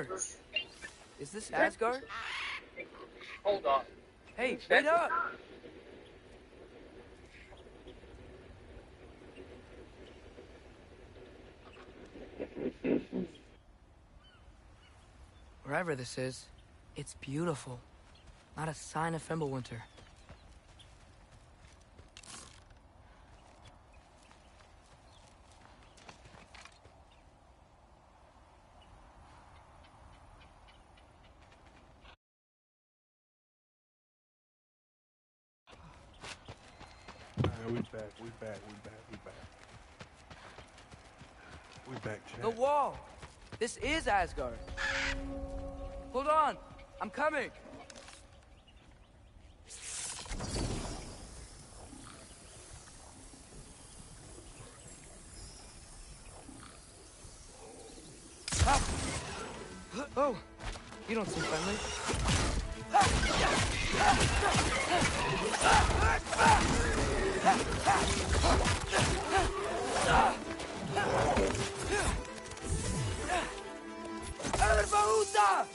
Bird, is this Asgard? Hold on. Hey, wait up! Wherever this is, it's beautiful. Not a sign of Fimbulwinter. We back, chat. The wall! This is Asgard. Hold on! I'm coming! Ah. Oh! You don't seem friendly. Elbaúda!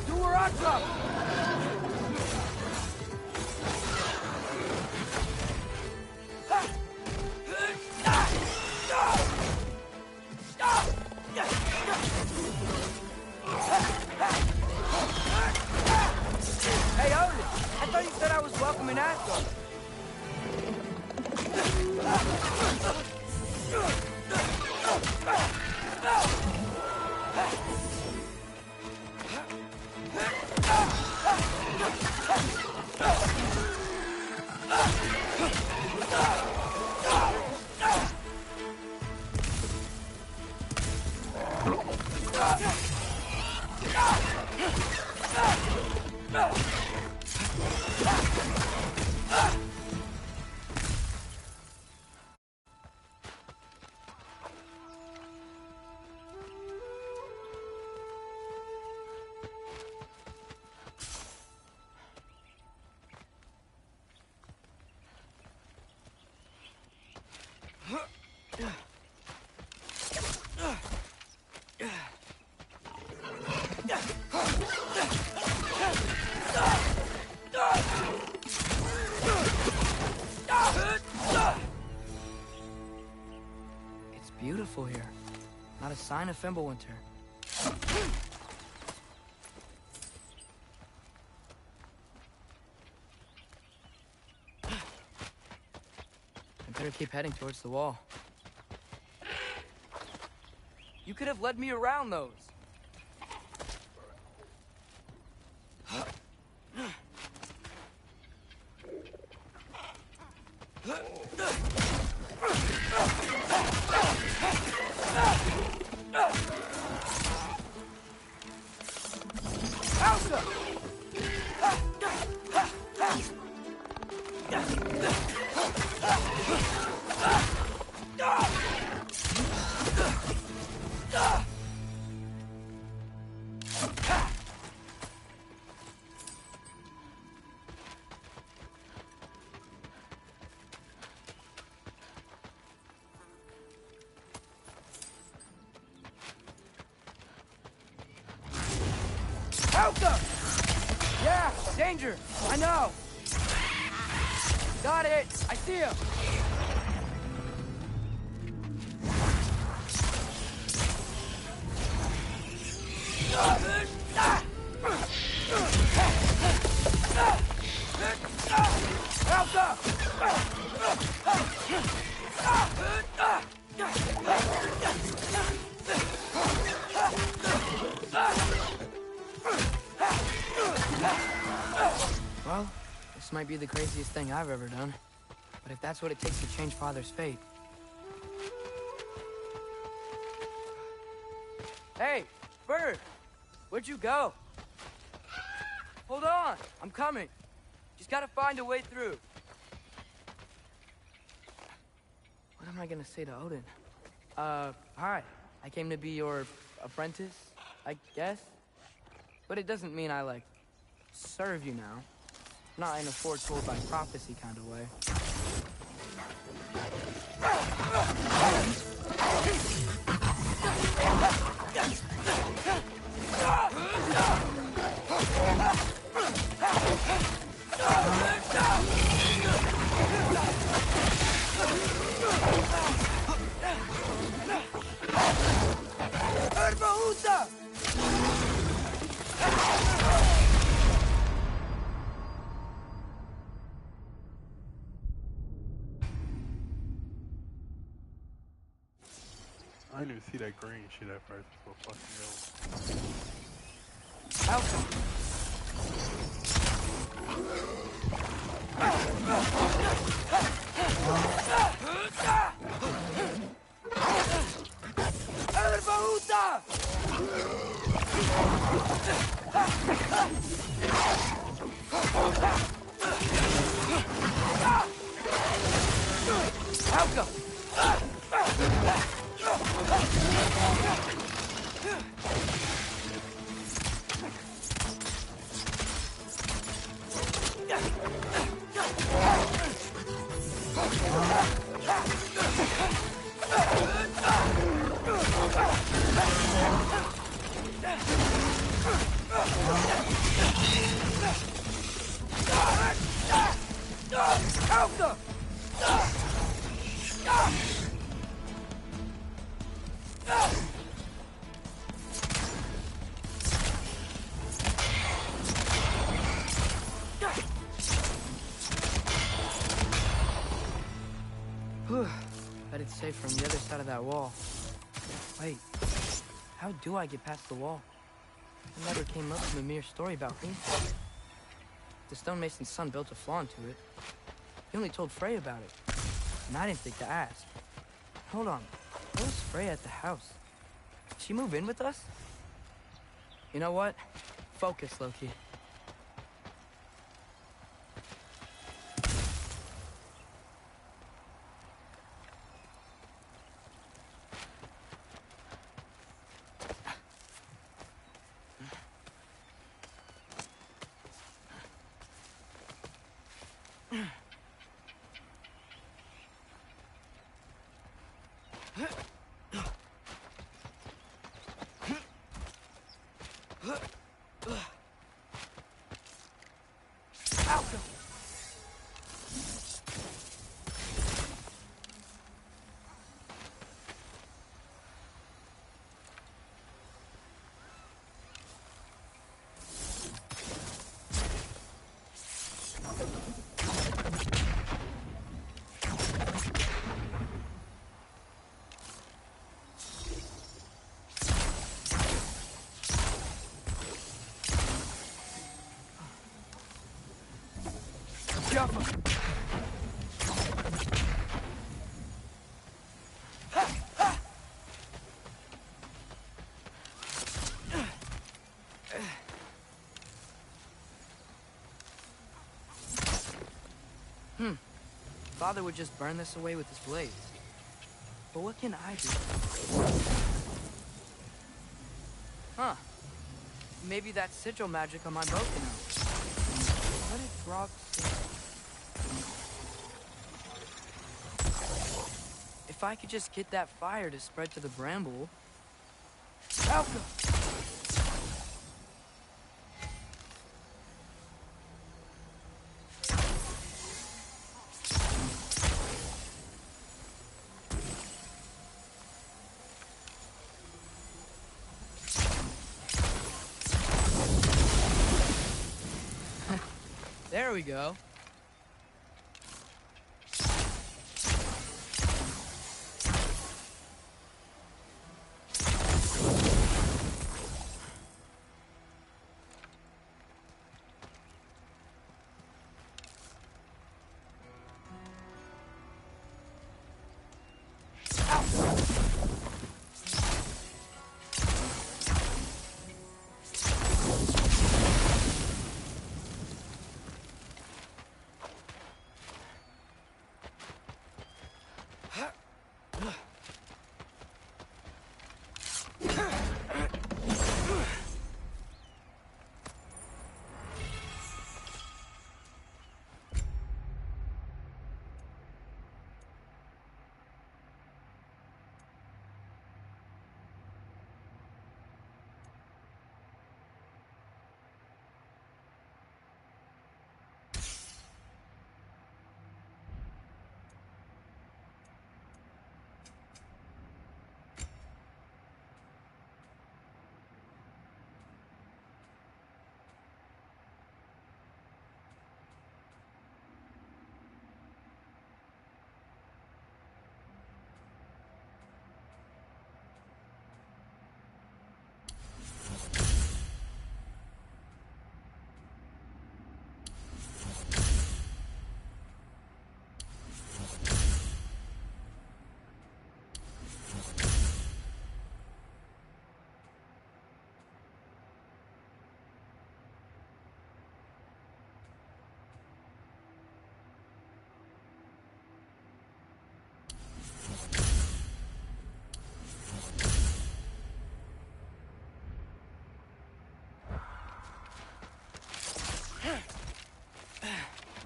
Duaratra! Hey, Odin! I thought you said I was welcome in Asgard. It's beautiful here. Not a sign of Fimbulwinter. I better keep heading towards the wall. You could have led me around those. Helka! Yeah, danger! I know! Got it! I see him! Helka! Well, this might be the craziest thing I've ever done. But if that's what it takes to change Father's fate... Hey, Bird! Where'd you go? Hold on! I'm coming! Just gotta find a way through. What am I gonna say to Odin? Hi. I came to be your apprentice, I guess? But it doesn't mean I, like, serve you now. Not in a foretold by prophecy kind of way. I didn't even see that green shit at first before fucking going. Alpha. Bet it's safe from the other side of that wall. Wait, how do I get past the wall? It never came up from a mere story about me. The stonemason's son built a flaw into it. He only told Frey about it, and I didn't think to ask. Hold on, where was Frey at the house? Did she move in with us? You know what? Focus, Loki. Father would just burn this away with his blades. But what can I do? Huh. Maybe that sigil magic on my bow can help. What did Grog say? If I could just get that fire to spread to the bramble... Alka! There we go.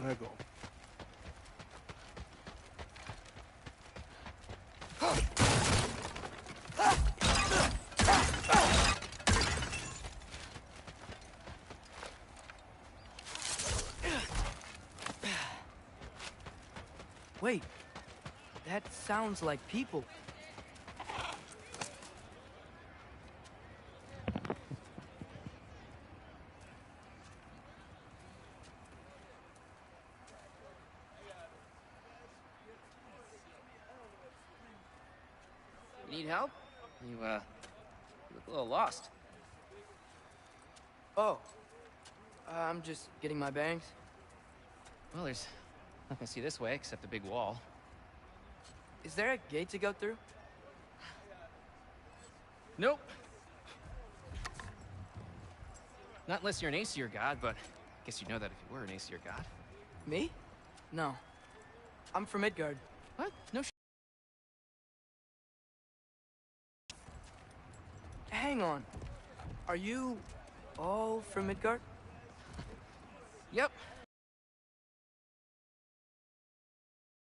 Lego. Wait, that sounds like people. You need help? You look a little lost. Oh, I'm just getting my bangs. Well, there's nothing to see this way except the big wall. Is there a gate to go through? Nope. Not unless you're an Aesir god, but I guess you'd know that if you were an Aesir god. Me? No. I'm from Midgard. What? No sh. Hang on. Are you all from Midgard? Yep.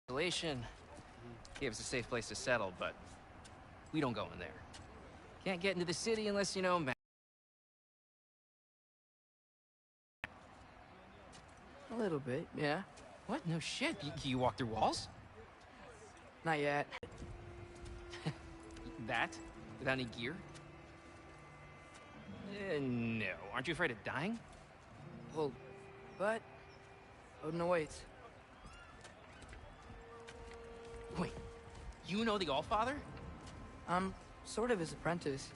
Isolation gave us a safe place to settle, but we don't go in there. Can't get into the city unless you know Matt. A little bit, yeah. What? No shit. You walk through walls? Not yet. That? Without any gear? No. Aren't you afraid of dying? Well, but Odin awaits. Wait, you know the Allfather? I'm sort of his apprentice.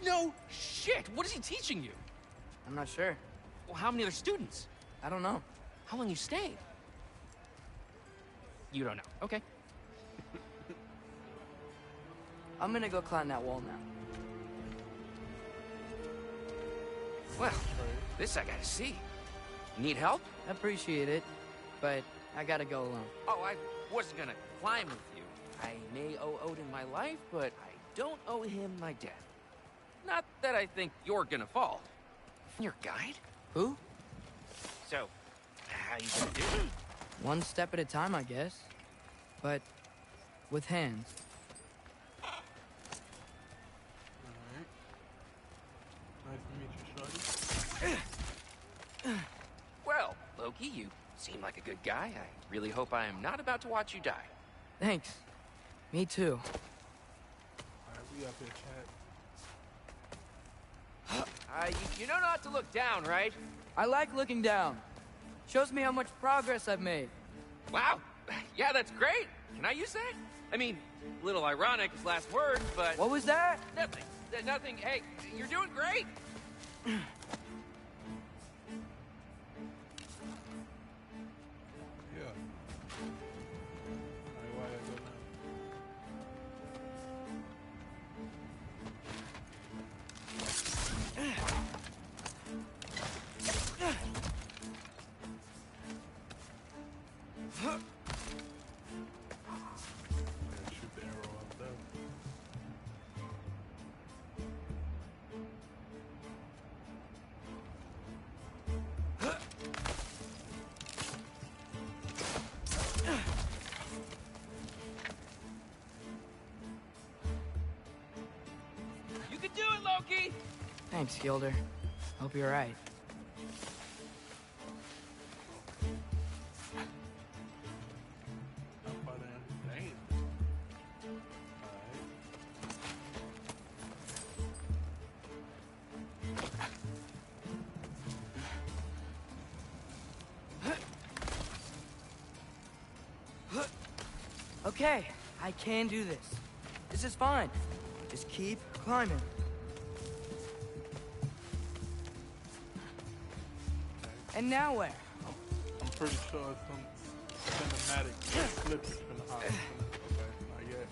No shit! What is he teaching you? I'm not sure. Well, how many other students? I don't know. How long you stayed? You don't know. Okay. I'm gonna go climb that wall now. Well, this I gotta see. Need help? Appreciate it, but I gotta go alone. Oh, I wasn't gonna climb with you. I may owe Odin my life, but I don't owe him my death. Not that I think you're gonna fall. Your guide? Who? So, how you gonna do it? One step at a time, I guess. But with hands. Alright. Nice to meet you, shorty. Well, Loki, you seem like a good guy. I really hope I am not about to watch you die. Thanks. Me too. Alright, we up here, chat. You know not to look down, right? I like looking down. Shows me how much progress I've made. Wow. Yeah, that's great. Can I use that? I mean, a little ironic as last words, but... What was that? Nothing. Nothing. Hey, you're doing great. Yeah. Alright, why I go now? Yeah, shoot the arrow up there. You can do it, Loki! Thanks, Gilder. Hope you're right. Up by there. Damn. Okay, I can do this. This is fine. Just keep climbing. And now where? I'm pretty sure some cinematic clips finna happen. Okay, not yet.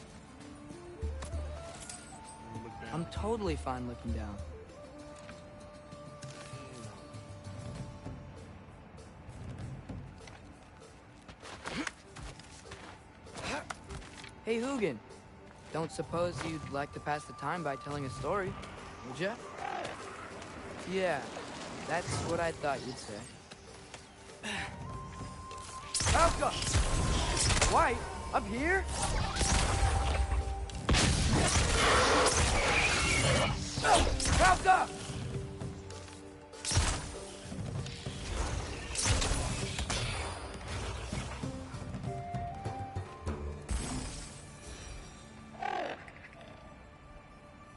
Look down. I'm totally fine looking down. Hey, Hugin. Don't suppose you'd like to pass the time by telling a story, would ya? Yeah, that's what I thought you'd say. Kafka! White? Up here? Kafka!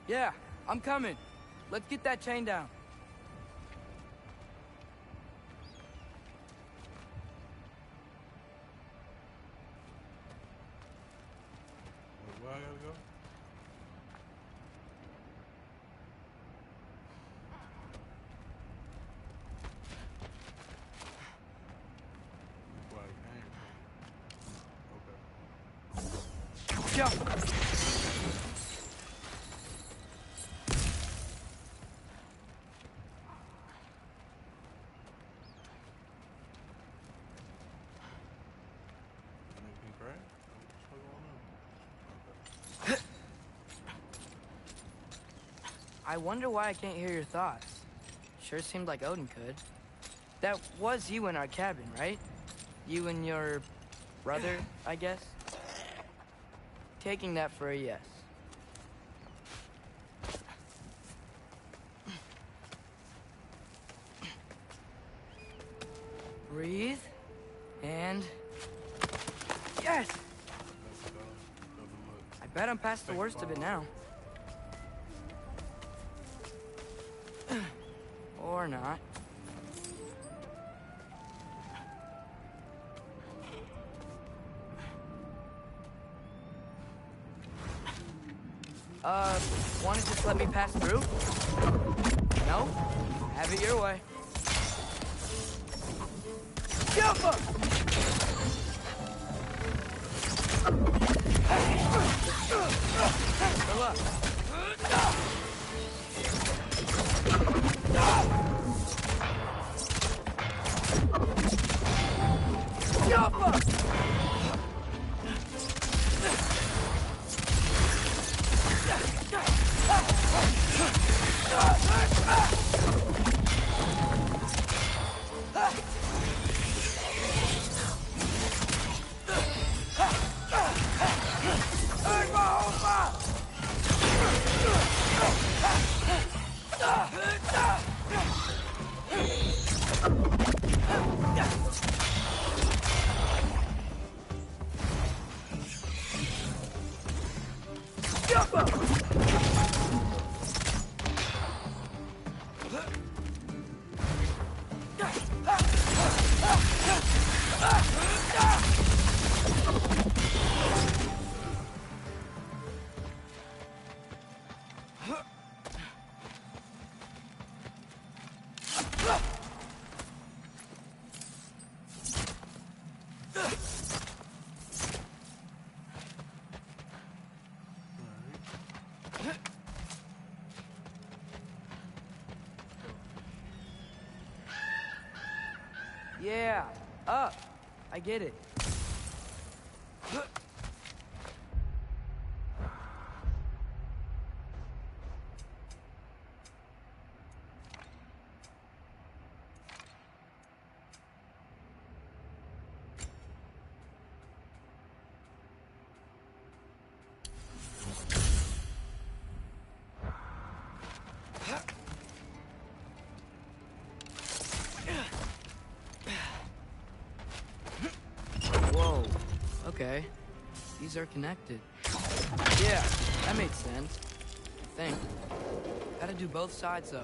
Yeah, I'm coming. Let's get that chain down. Where I gotta go? Where I came from. Okay. Jump! Anything great? What's going on? Okay. I wonder why I can't hear your thoughts. Sure seemed like Odin could. That was you in our cabin, right? You and your brother, I guess? Taking that for a yes. Breathe. And... Yes! Let's go. Double look. I bet I'm past the worst of it now. Or not. Wanna just let me pass through? No? Have it your way. Jump up! Go up. Jump up! Jump up! Yeah, up. I get it. Whoa. Okay. These are connected. Yeah, that makes sense. I think. Gotta do both sides, though.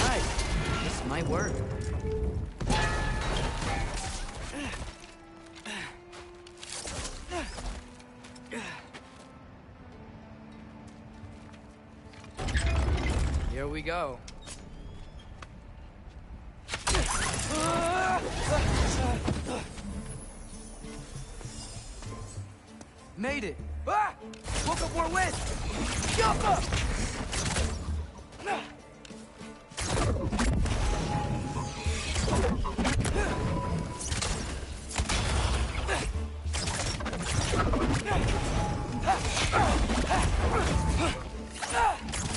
Nice. This might work. Here we go. Made it! Ah! Woke up more wind! Jump up!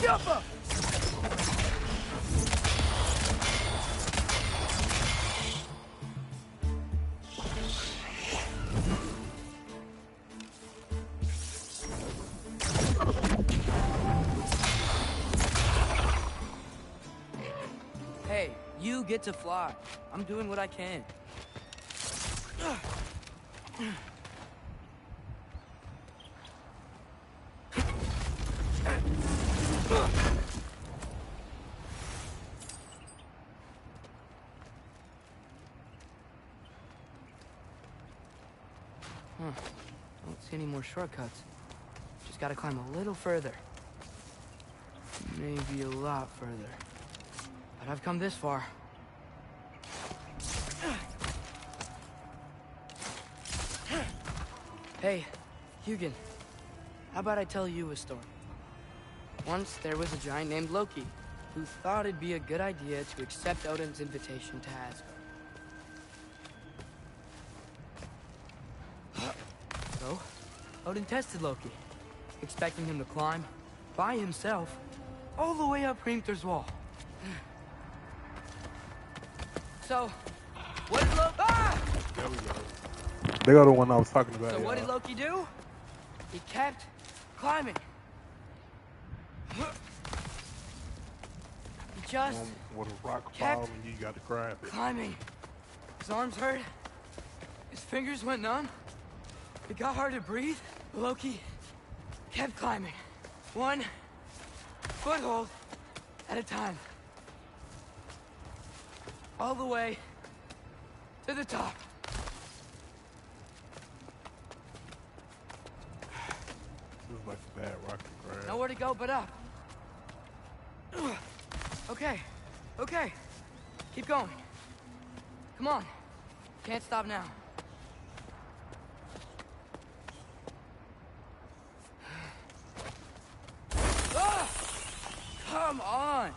Jump up! Hey, you get to fly. I'm doing what I can. Don't see any more shortcuts. Just gotta climb a little further. Maybe a lot further. But I've come this far. Hey, Hugin. How about I tell you a story? Once there was a giant named Loki who thought it'd be a good idea to accept Odin's invitation to Asgard. So, Odin tested Loki, expecting him to climb by himself all the way up Hrimthur's wall. So, what did Loki... Ah! There we go. They are the one I was talking about. So what did Loki do? He kept climbing. He just With a rock kept fall and you got to grab it. climbing. His arms hurt. His fingers went numb. It got hard to breathe. Loki kept climbing. One foothold at a time. All the way to the top. This is like a bad rock to grab. Nowhere to go but up. Okay, okay. Keep going. Come on. Can't stop now. Ah! Come on.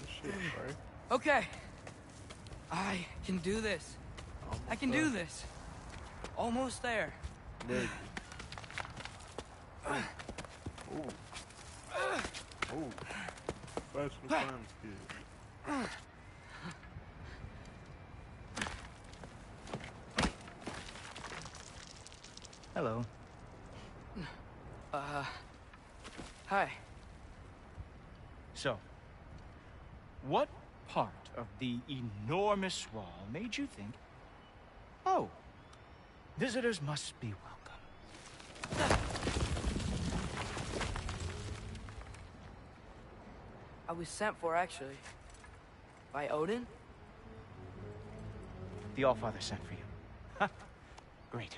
Shit, right? Okay. I can do this. I can do this. Almost there. Maybe. Ooh. Ooh. Fast and Times kid. Hello. Hi. So, what part of the enormous wall made you think, oh, visitors must be welcome? I was sent for, actually. By Odin? The Allfather sent for you. Huh. Great.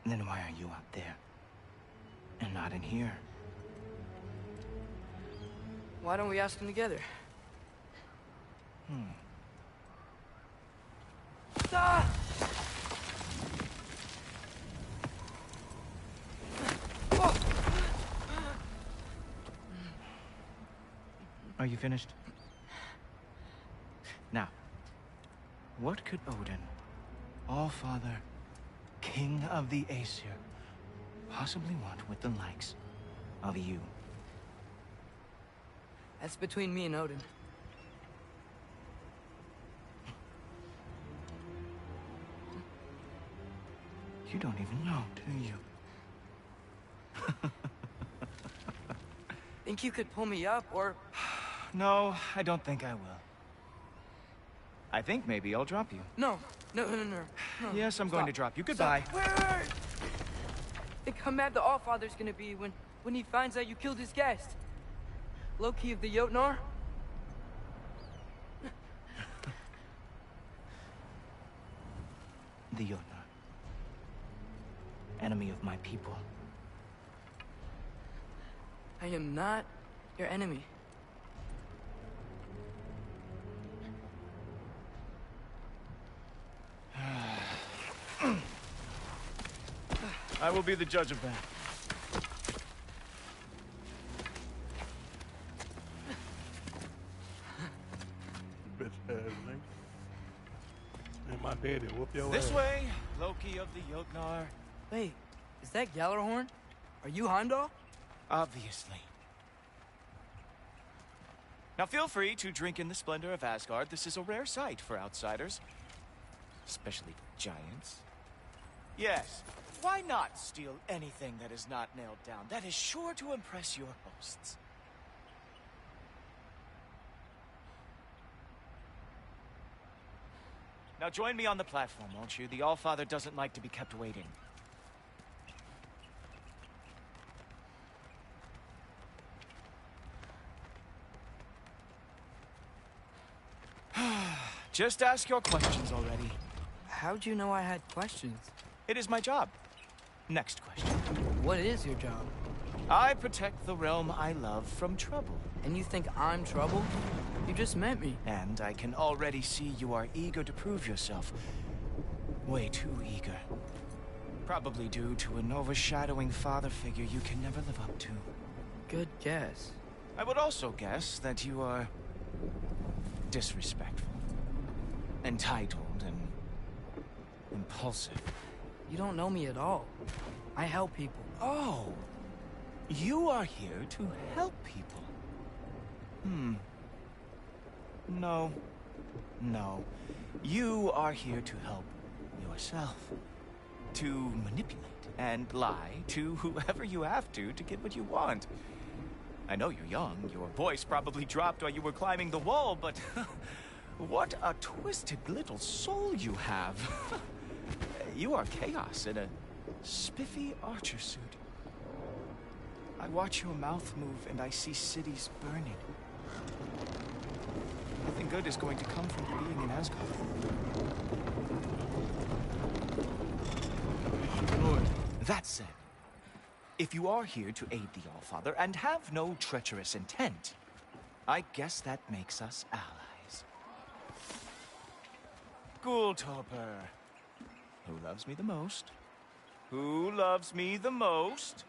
Then why are you out there? And not in here? Why don't we ask them together? Ah! Oh! Are you finished? Now, what could Odin, Allfather, King of the Aesir, possibly want with the likes of you? That's between me and Odin. You don't even know, do you? Think you could pull me up, or... No, I don't think I will. I think maybe I'll drop you. No. No. Yes, I'm going to drop you. Goodbye. Stop. Wait. Think how mad the Allfather's gonna be when he finds out you killed his guest. Loki of the Jotnar? The Jotnar. enemy of my people. I am not your enemy. I will be the judge of that. Bitch ass nigga. And my daddy whoop your This ass. way, Loki of the Jotnar. Wait, is that Gjallarhorn? Are you Heimdall? Obviously. Now feel free to drink in the splendor of Asgard. This is a rare sight for outsiders. Especially giants. Yes, why not steal anything that is not nailed down? That is sure to impress your hosts. Now join me on the platform, won't you? The Allfather doesn't like to be kept waiting. Just ask your questions already. How'd you know I had questions? It is my job. Next question. What is your job? I protect the realm I love from trouble. And you think I'm trouble? You just met me. And I can already see you are eager to prove yourself. Way too eager. Probably due to an overshadowing father figure you can never live up to. Good guess. I would also guess that you are disrespectful, entitled, and impulsive. You don't know me at all. I help people. Oh, you are here to help people. No. No. You are here to help yourself. To manipulate and lie to whoever you have to get what you want. I know you're young. Your voice probably dropped while you were climbing the wall, but what a twisted little soul you have. You are chaos in a spiffy archer suit. I watch your mouth move and I see cities burning. Nothing good is going to come from being in Asgard. Lord. That said, if you are here to aid the Allfather and have no treacherous intent, I guess that makes us allies. Gulltoppr. Who loves me the most? Who loves me the most?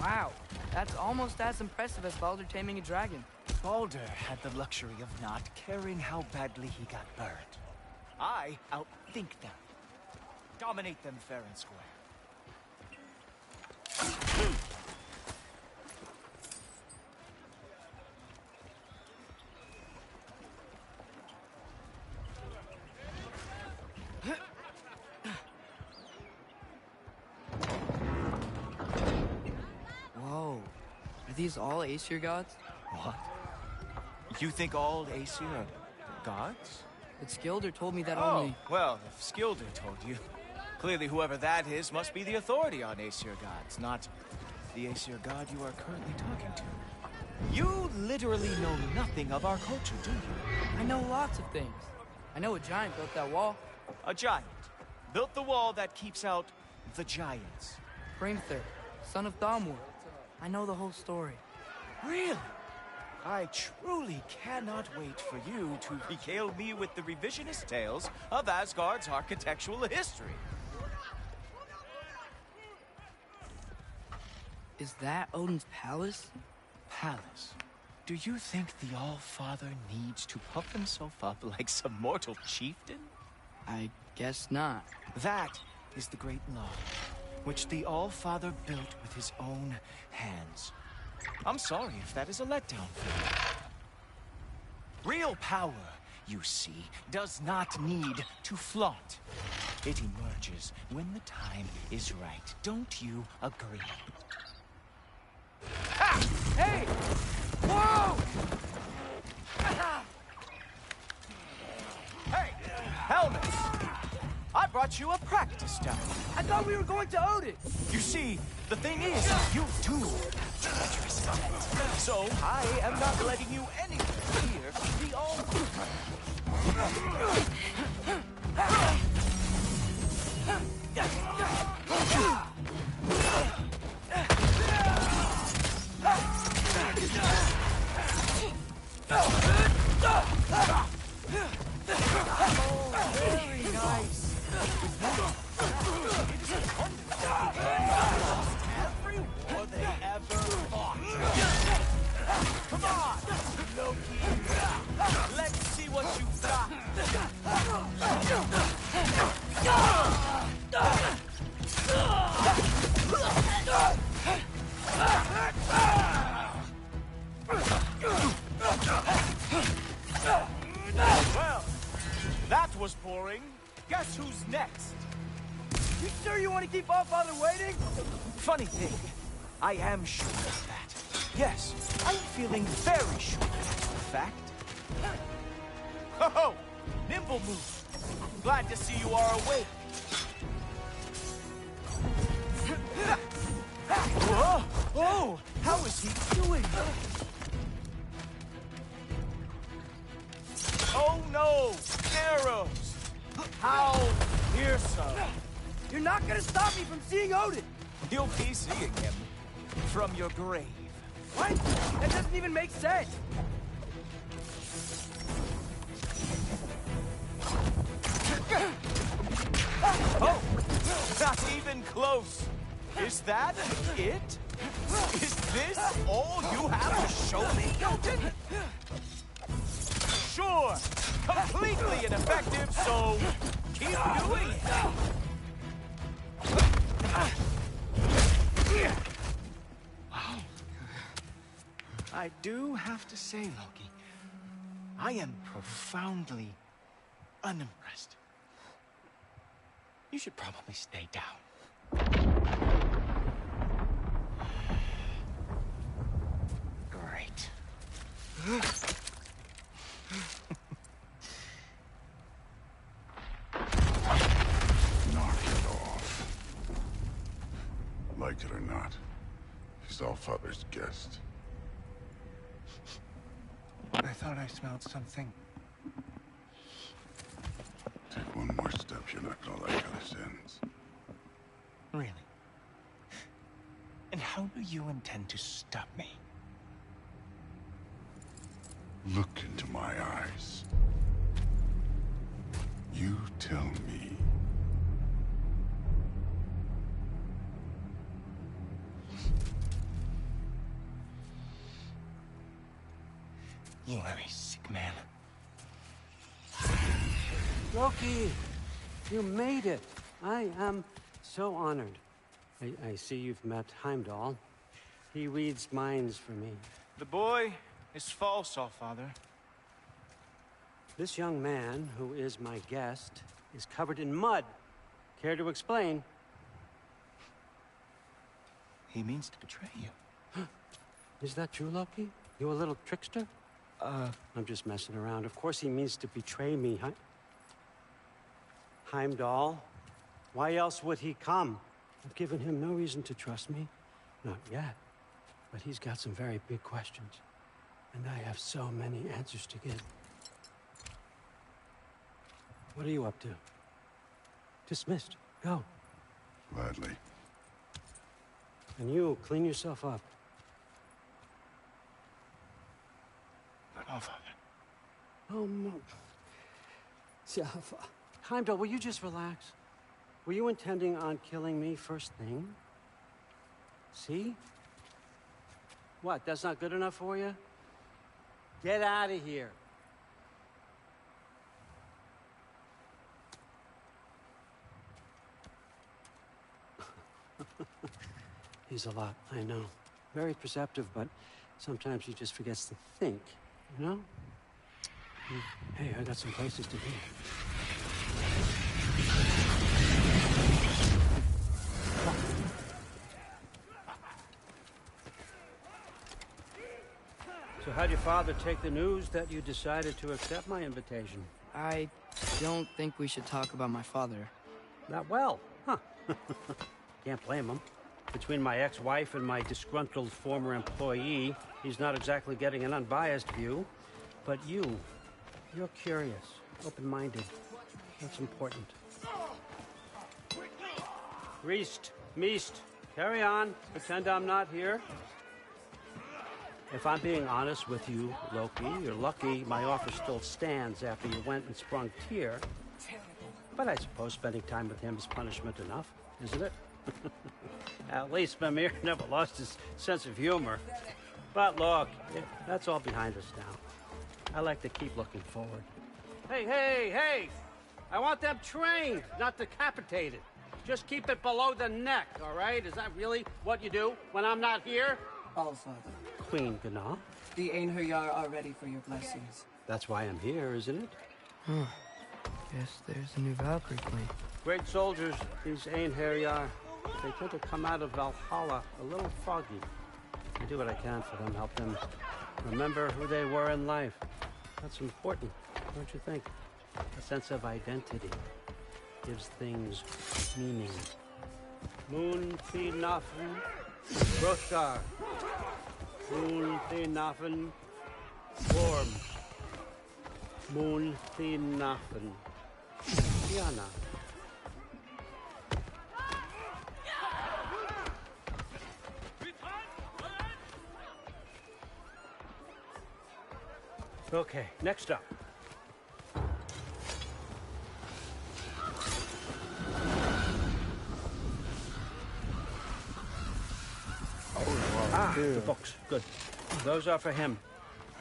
Wow, that's almost as impressive as Baldur taming a dragon. Baldur had the luxury of not caring how badly he got burned. I outthink them. Dominate them fair and square. Whoa, are these all Aesir gods? What? You think all Aesir are gods? But Skilder told me that Oh, only... well, if Skilder told you, clearly whoever that is must be the authority on Aesir gods, not the Aesir god you are currently talking to. You literally know nothing of our culture, do you? I know lots of things. I know a giant built that wall. A giant built the wall that keeps out the giants. Hrimthur, son of Thamur. I know the whole story. Really? I truly cannot wait for you to regale me with the revisionist tales of Asgard's architectural history. Is that Odin's palace? Palace? Do you think the All-Father needs to puff himself up like some mortal chieftain? I guess not. That is the great law, which the All-Father built with his own hands. I'm sorry if that is a letdown for you. Real power, you see, does not need to flaunt. It emerges when the time is right. Don't you agree? Ah! Hey! Whoa! Hey, helmets! I brought you a practice down. I thought we were going to Odin! You see, the thing is, you do have treacherous intent. So I am not letting you anywhere near the All-Father. that was boring. Guess who's next? You sure you want to keep Allfather waiting? Funny thing, I am sure of that. Yes, I'm feeling very sure. In fact... Ho-ho! Nimble move. Glad to see you are awake. Whoa! Whoa! How is he doing? Oh no! Arrows! How fearsome! You're not gonna stop me from seeing Odin! You'll be seeing him from your grave. What? That doesn't even make sense! Oh! Not even close! Is that it? Is this all you have to show me, Jotun? Sure! Completely ineffective, so keep doing it! Wow. I do have to say, Loki, I am profoundly unimpressed. You should probably stay down. Great. Knock it off. Like it or not, he's Allfather's guest. I thought I smelled something. Take one more step, you're not gonna like how this ends. Really? And how do you intend to stop me? Look into my eyes. You tell me. You are a sick man. Loki, you made it. I am so honored. I see you've met Heimdall. He reads minds for me. The boy is false, Allfather. This young man, who is my guest, is covered in mud. Care to explain? He means to betray you. Is that true, Loki? You a little trickster? I'm just messing around. Of course he means to betray me. Heimdall? Why else would he come? I've given him no reason to trust me. Not yet. But he's got some very big questions. And I have so many answers to give. What are you up to? Dismissed. Go. Gladly. And you, clean yourself up. But Allfather. Oh, no. Heimdall, will you just relax? Were you intending on killing me first thing? See? What, that's not good enough for you? Get out of here. He's a lot, I know. Very perceptive, but sometimes he just forgets to think, you know? Hey, I got some places to be. So how'd your father take the news that you decided to accept my invitation? I don't think we should talk about my father. Not well, huh? Can't blame him. Between my ex-wife and my disgruntled former employee, he's not exactly getting an unbiased view. But you're curious, open-minded. That's important. Meest, carry on. Pretend I'm not here. If I'm being honest with you, Loki, you're lucky my offer still stands after you went and sprung Tyr. But I suppose spending time with him is punishment enough, isn't it? At least Mimir never lost his sense of humor. But look, that's all behind us now. I like to keep looking forward. Hey! I want them trained, not decapitated. Just keep it below the neck, all right? Is that really what you do when I'm not here? Allfather, Queen Gná. the Einherjar are ready for your blessings. That's why I'm here, isn't it? Guess there's a new Valkyrie claim. Great soldiers, these Einherjar. They tend to come out of Valhalla a little foggy. I do what I can for them, help them remember who they were in life. That's important, don't you think? A sense of identity gives things meaning. Moon Thinafen, Hrothgar. Moon Thinafen, Worm. Moon Thinafen, Tiana. Okay, next up. The books. Good. Those are for him.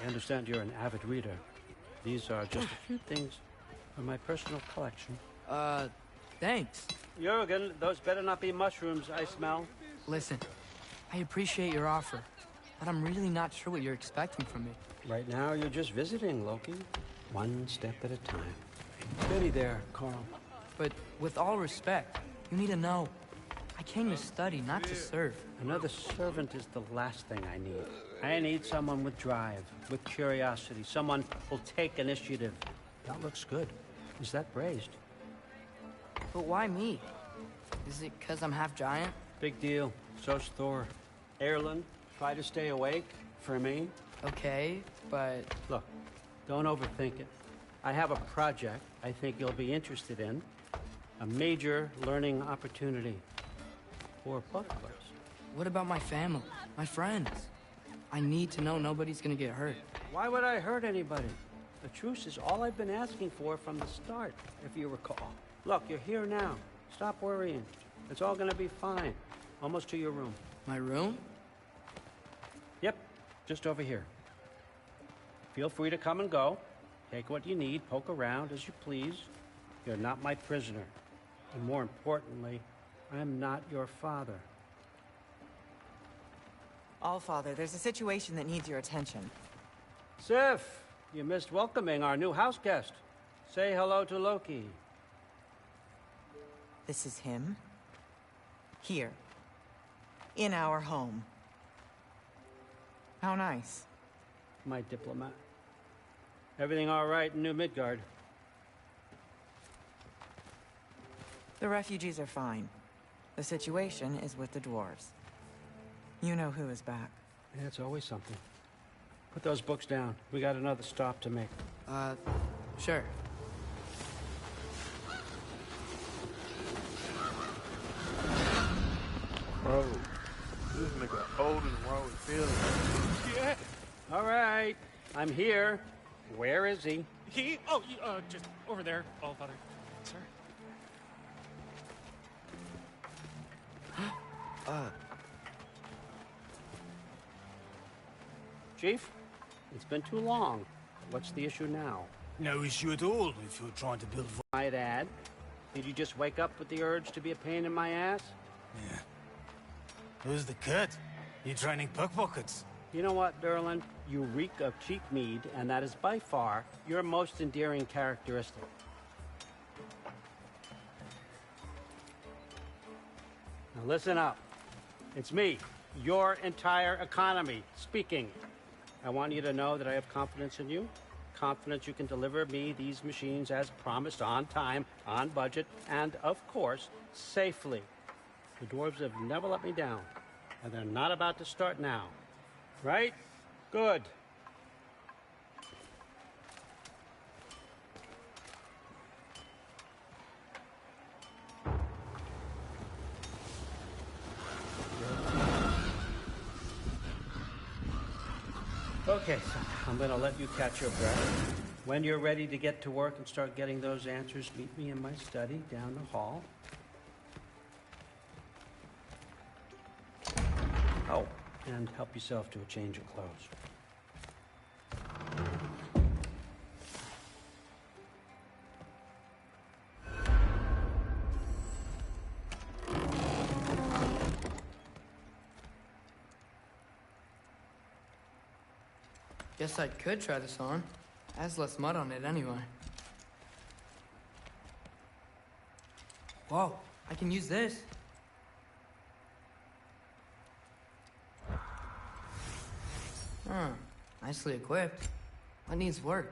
I understand you're an avid reader. These are just a few things from my personal collection. Thanks. Jurgen, those better not be mushrooms I smell. Listen, I appreciate your offer, but I'm really not sure what you're expecting from me. Right now, you're just visiting, Loki. One step at a time. Steady there, Carl. But with all respect, you need to know, I came to study, not to serve. Another servant is the last thing I need. I need someone with drive, with curiosity, someone who'll take initiative. That looks good. Is that braised? But why me? Is it because I'm half giant? Big deal. So's Thor. Erlen, try to stay awake for me. Okay, but... Look, don't overthink it. I have a project I think you'll be interested in. A major learning opportunity. For both of us. What about my family? My friends? I need to know nobody's gonna get hurt. Why would I hurt anybody? The truce is all I've been asking for from the start, if you recall. Look, you're here now. Stop worrying. It's all gonna be fine. Almost to your room. My room? Yep, just over here. Feel free to come and go. Take what you need, poke around as you please. You're not my prisoner. And more importantly, I'm not your father. Allfather, there's a situation that needs your attention. Sif, you missed welcoming our new house guest. Say hello to Loki. This is him. Here. In our home. How nice. My diplomat. Everything all right in New Midgard? The refugees are fine. The situation is with the dwarves. You know who is back. Yeah, it's always something. Put those books down. We got another stop to make. Sure. Bro, this nigga old and wrong with feelings. Yeah. All right, I'm here. Where is he? Just over there, Allfather. Sir. Chief, it's been too long. What's the issue now? No issue at all if you're trying to build... I'd add. Did you just wake up with the urge to be a pain in my ass? Yeah. Who's the cut? You training pickpockets? You know what, Derlin? You reek of cheap mead, and that is by far your most endearing characteristic. Now listen up. It's me, your entire economy, speaking. I want you to know that I have confidence in you. Confidence you can deliver me these machines as promised, on time, on budget, and, of course, safely. The dwarves have never let me down, and they're not about to start now. Right? Good. Okay, so I'm going to let you catch your breath. When you're ready to get to work and start getting those answers, meet me in my study down the hall. Oh, and help yourself to a change of clothes. Guess I could try this on. Has less mud on it anyway. Whoa, I can use this. Nicely equipped. What needs work?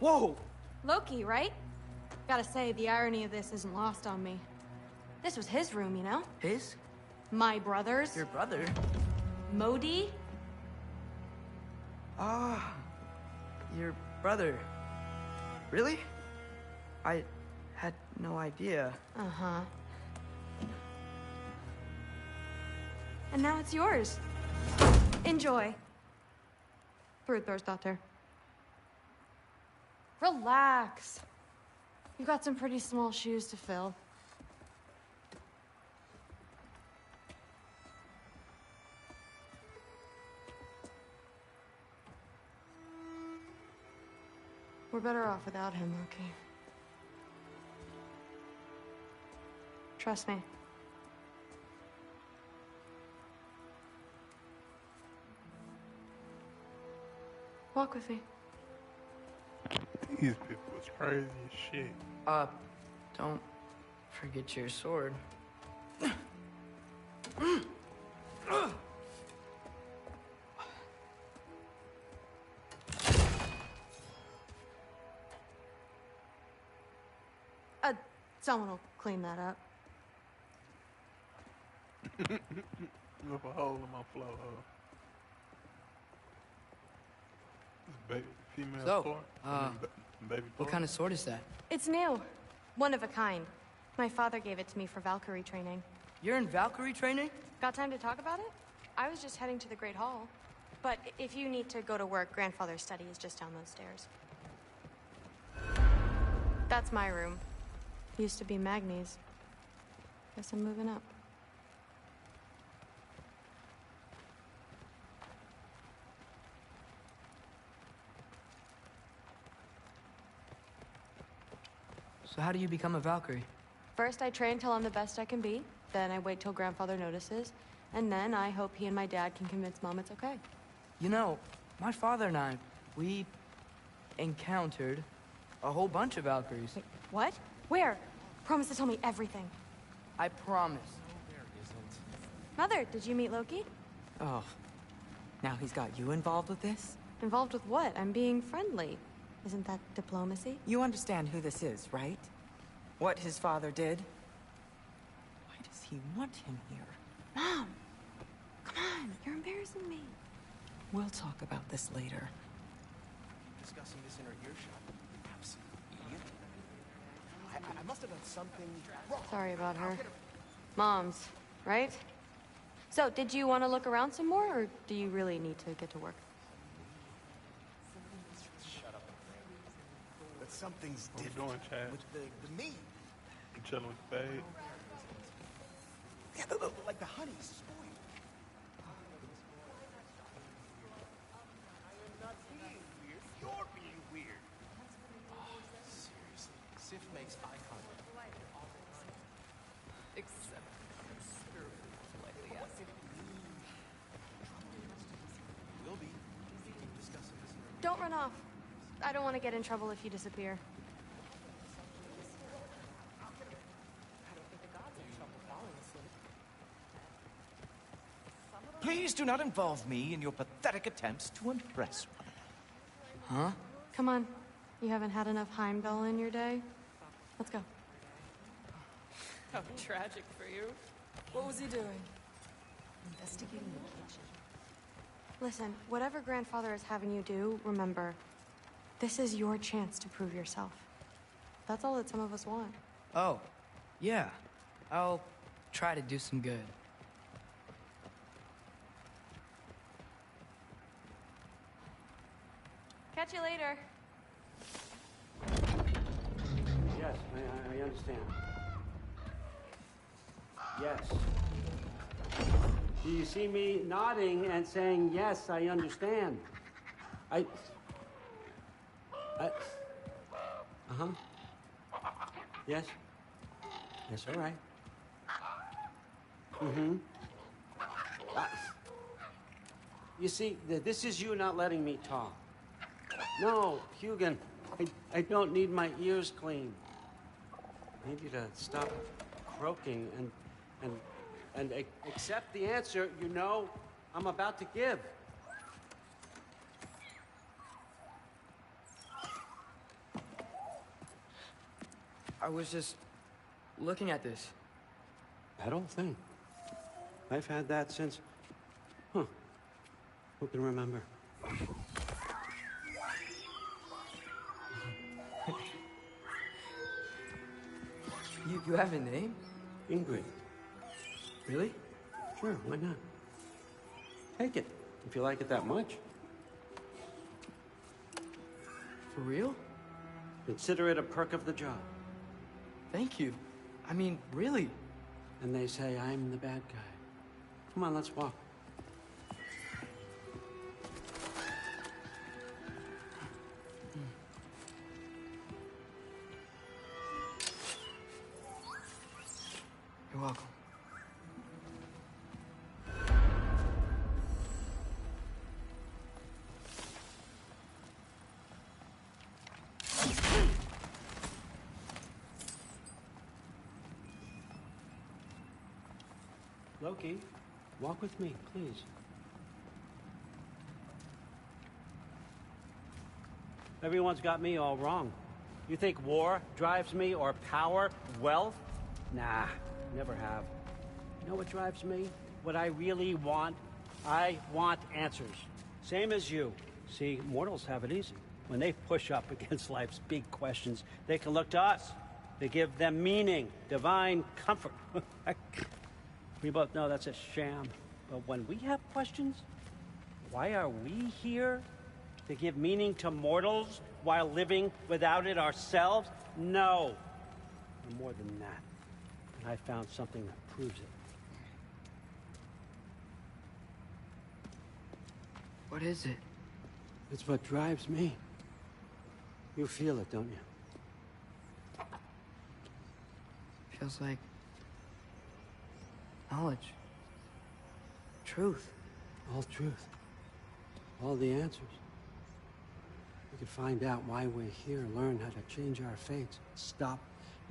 Whoa! Loki, right? Gotta say, the irony of this isn't lost on me. This was his room, you know? His? My brother's. Your brother? Modi? Ah, your brother. Really? I had no idea. Uh-huh. And now it's yours. Enjoy. Daughter. Relax. You've got some pretty small shoes to fill. We're better off without him, Loki. Trust me. Walk with me. These people was crazy as shit. Don't forget your sword. Someone will clean that up. Look a hole in my flow, This baby, female So, sword? Baby What kind of sword is that? It's new. One of a kind. My father gave it to me for Valkyrie training. You're in Valkyrie training? Got time to talk about it? I was just heading to the Great Hall. But if you need to go to work, grandfather's study is just down those stairs. That's my room. Used to be Magni's. Guess I'm moving up. So how do you become a Valkyrie? First, I train till I'm the best I can be. Then I wait till grandfather notices. And then I hope he and my dad can convince Mom it's okay. You know, my father and I, we encountered a whole bunch of Valkyries. Wait, what? Where? Promise to tell me everything. I promise. Mother, did you meet Loki? Oh, now he's got you involved with this? Involved with what? I'm being friendly. Isn't that diplomacy? You understand who this is, right? What his father did? Why does he want him here? Mom! Come on, you're embarrassing me. We'll talk about this later. Discussing this in her earshot. Absolute idiot. I must have done something wrong. Sorry about her. Moms, right? So, did you want to look around some more, or do you really need to get to work? Shut up. But something's What you different doing, Chad? with the meat. I'm chilling with Fade. Yeah, like the honey's spoiled. I'm not being weird. You're being weird. Oh, seriously. Sif makes eye contact. Except slightly acid. Will be. Keep discussing this. Don't run off. I don't want to get in trouble if you disappear. Please do not involve me in your pathetic attempts to impress one. Huh? Come on. You haven't had enough Heimdall in your day? Let's go. How tragic for you. What was he doing? Investigating the kitchen. Listen, whatever grandfather is having you do, remember, this is your chance to prove yourself. That's all that some of us want. Oh, yeah. I'll try to do some good. Catch you later. Yes, I understand. Yes. Do you see me nodding and saying, yes, I understand? Uh-huh. Yes? Yes, all right. Mm-hmm. You see, this is you not letting me talk. No, Hugin, I don't need my ears cleaned. I need you to stop croaking and accept the answer you know I'm about to give. I was just looking at this. That old thing. I've had that since... Huh. Who can remember? You have a name? Ingrid. Really? Sure, why not? Take it, if you like it that much. For real? Consider it a perk of the job. Thank you. I mean, really. And they say I'm the bad guy. Come on, let's walk. You're welcome. Loki, walk with me, please. Everyone's got me all wrong. You think war drives me, or power, wealth? Nah, never have. You know what drives me? What I really want? I want answers. Same as you. See, mortals have it easy. When they push up against life's big questions, they can look to us. They give them meaning, divine comfort. We both know that's a sham. But when we have questions, why are we here? To give meaning to mortals while living without it ourselves? No. And more than that. And I found something that proves it. What is it? It's what drives me. You feel it, don't you? Feels like knowledge. Truth. All truth. All the answers. We could find out why we're here, learn how to change our fates, stop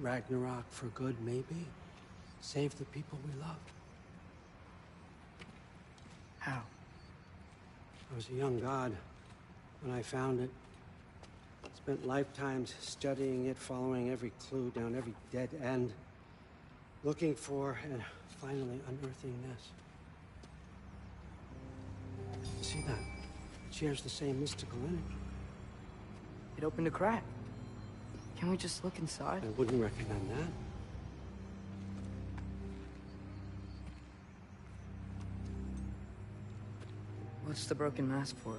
Ragnarok for good, maybe. Save the people we love. How? I was a young god when I found it. It's Spent lifetimes studying it, following every clue down every dead end, looking for and finally unearthing this. See that? It shares the same mystical energy. It opened a crack. Can we just look inside? I wouldn't recommend that. What's the broken mask for?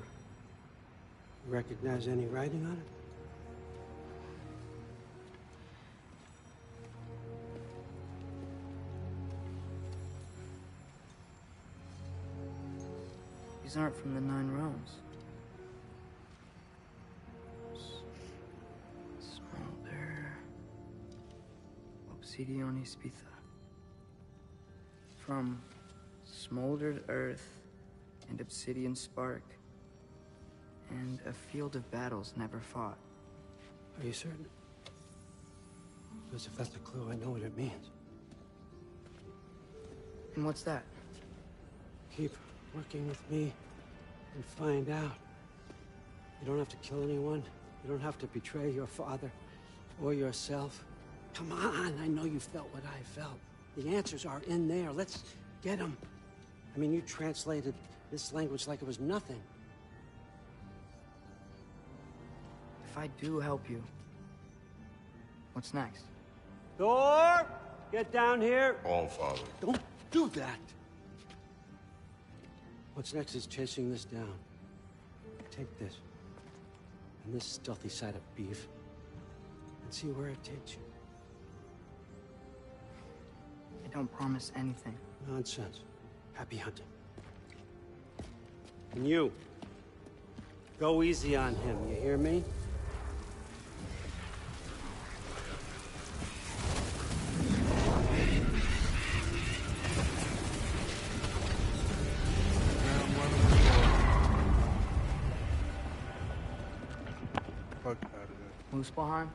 Recognize any writing on it? These aren't from the Nine Realms. Smolder. Obsidione Spitha. From smoldered earth and obsidian spark, and a field of battles never fought. Are you certain? Because if that's a clue, I know what it means. And what's that? Keep working with me and find out. You don't have to kill anyone. You don't have to betray your father or yourself. Come on, I know you felt what I felt. The answers are in there. Let's get them. I mean, you translated this language like it was nothing. If I do help you, what's next? Thor! Get down here! All Father. Don't do that! What's next is chasing this down. Take this, and this stealthy side of beef, and see where it takes you. I don't promise anything. Nonsense. Happy hunting. And you, go easy on him, you hear me? Fuck out of there. Muspelheim?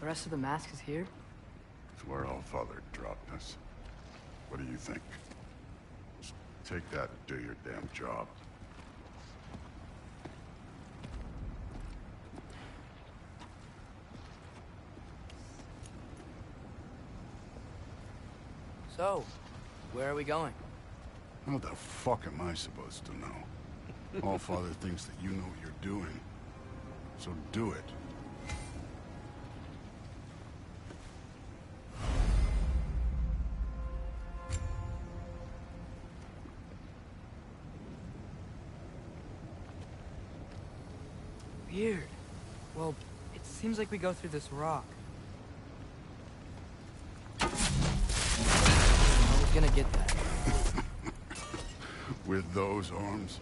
The rest of the mask is here? It's where All Father dropped us. What do you think? Just take that and do your damn job. So, where are we going? How the fuck am I supposed to know? All Father thinks that you know what you're doing. So do it. Weird. Well, it seems like we go through this rock. I was gonna get that. With those arms?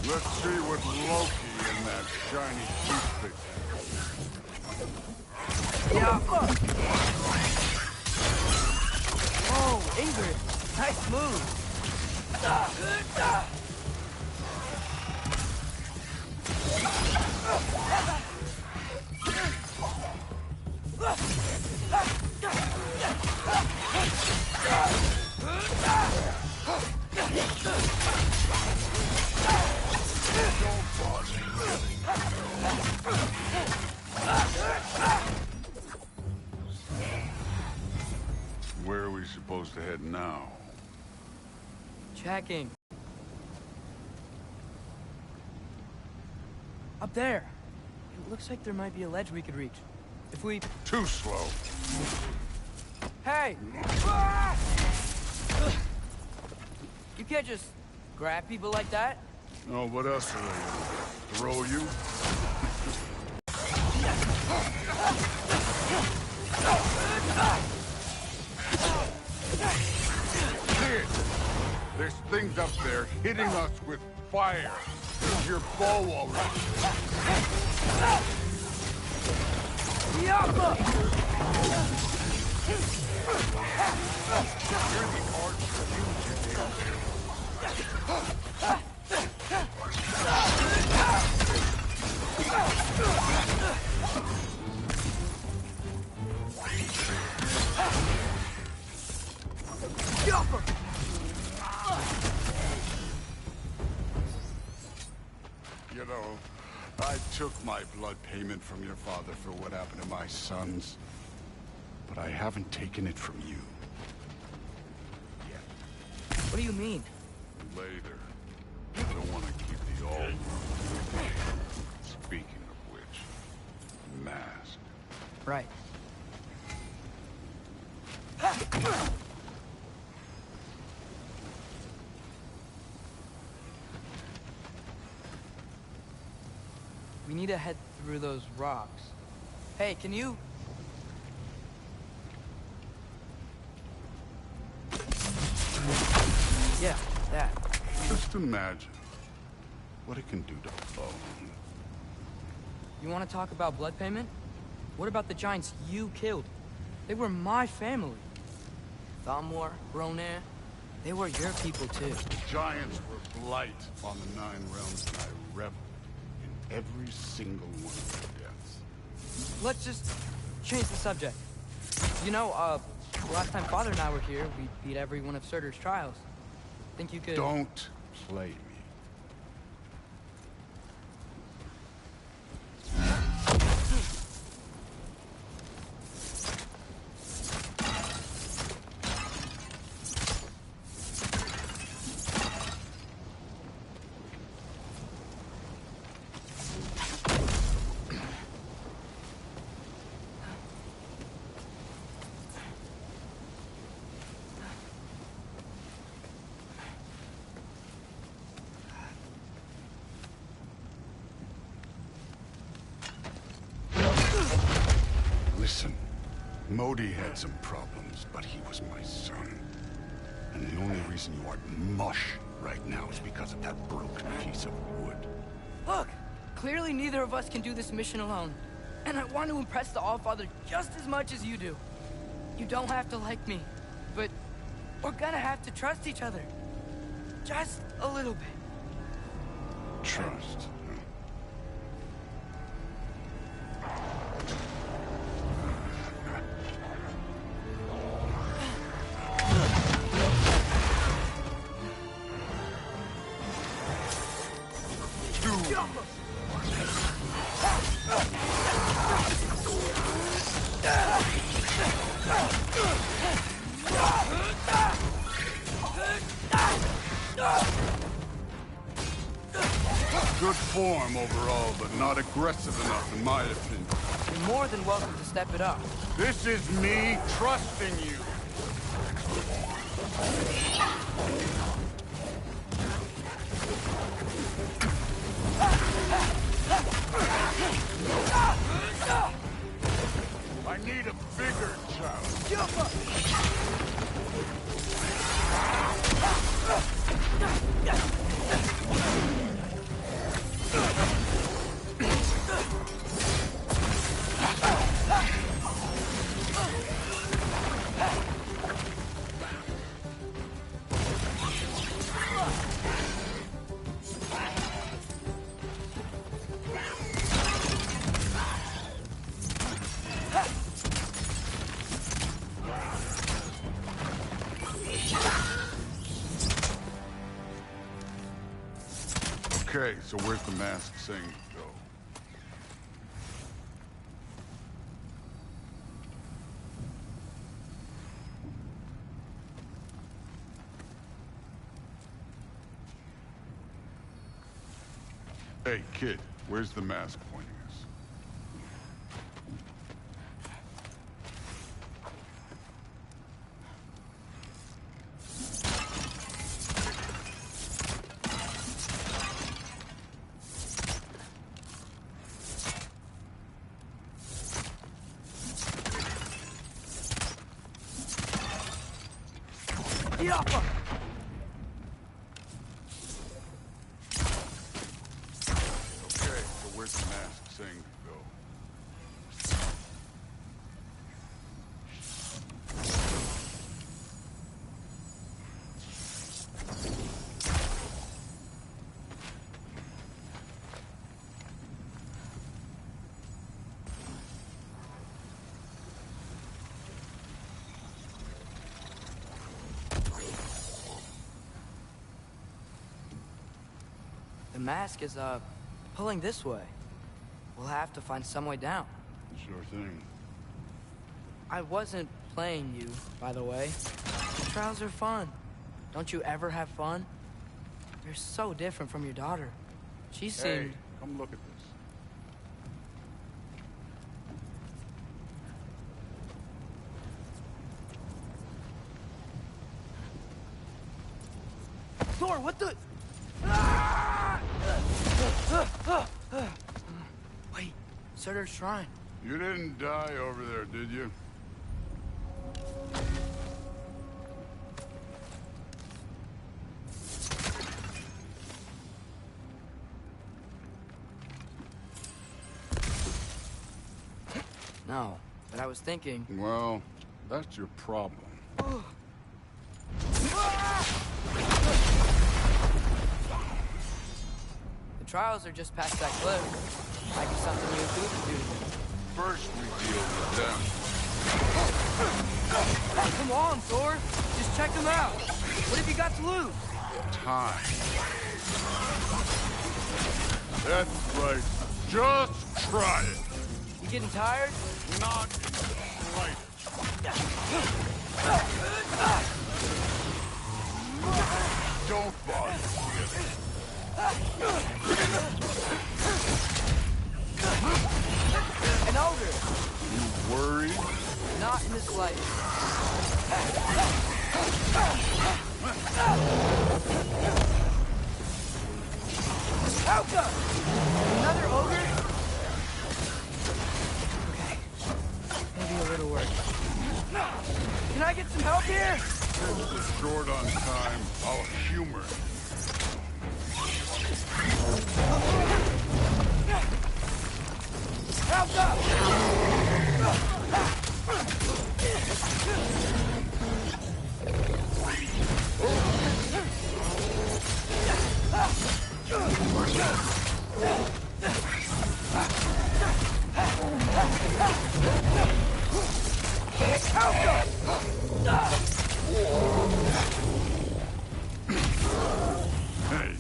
Let's see what Loki in that shiny toothpick. Yeah. Oh, Ingrid. Nice move. Where are we supposed to head now? Checking. Up there. It looks like there might be a ledge we could reach. If we... Too slow. Hey! You can't just grab people like that. Oh, what else are they? Throw you? Kid, there's things up there hitting us with fire. Is your bow already? You know, I took my blood payment from your father for what happened to my sons. But I haven't taken it from you. Yet. What do you mean? Later. I don't want to keep the old. Speaking of which, mask. Right. We need to head through those rocks. Hey, can you... Yeah, that. Just imagine what it can do to bone. You want to talk about blood payment? What about the giants you killed? They were my family. Thamur, Ronair, they were your people too. Giants were blight on the Nine Realms, and I reveled in every single one of their deaths. Let's just change the subject. You know, last time Father and I were here, we beat every one of Surtur's trials. Think you could... Don't play me. Listen, Modi had some problems, but he was my son. And the only reason you aren't mush right now is because of that broken piece of wood. Look! Clearly neither of us can do this mission alone. And I want to impress the Allfather just as much as you do. You don't have to like me, but we're gonna have to trust each other. Just a little bit. Trust. Good form overall, but not aggressive enough, in my opinion. You're more than welcome to step it up. This is me trusting you. I need a bigger challenge. Okay, so where's the mask saying to go? Hey, kid, where's the mask pointing us? Yappa! Okay, so where's the mask saying to go? mask is, pulling this way. We'll have to find some way down. Sure thing. I wasn't playing you, by the way. The trials are fun. Don't you ever have fun? You're so different from your daughter. She seemed... Hey, come look at this. Thor, what the... Wait, Surtur's shrine. You didn't die over there, did you? No, but I was thinking... Well, that's your problem. The trials are just past that cliff. Might be something you and Cooper can do together. First we deal with them. Come on, Thor! Just check them out! What have you got to lose? Time. That's right. Just try it. You getting tired? Not in the slightest. Don't bother with it. An ogre! You worried? Not in the slightest. Helka! Another ogre? Okay. Maybe a little work. Can I get some help here? Since we're short on time, I'll humor it. Helka! Hey,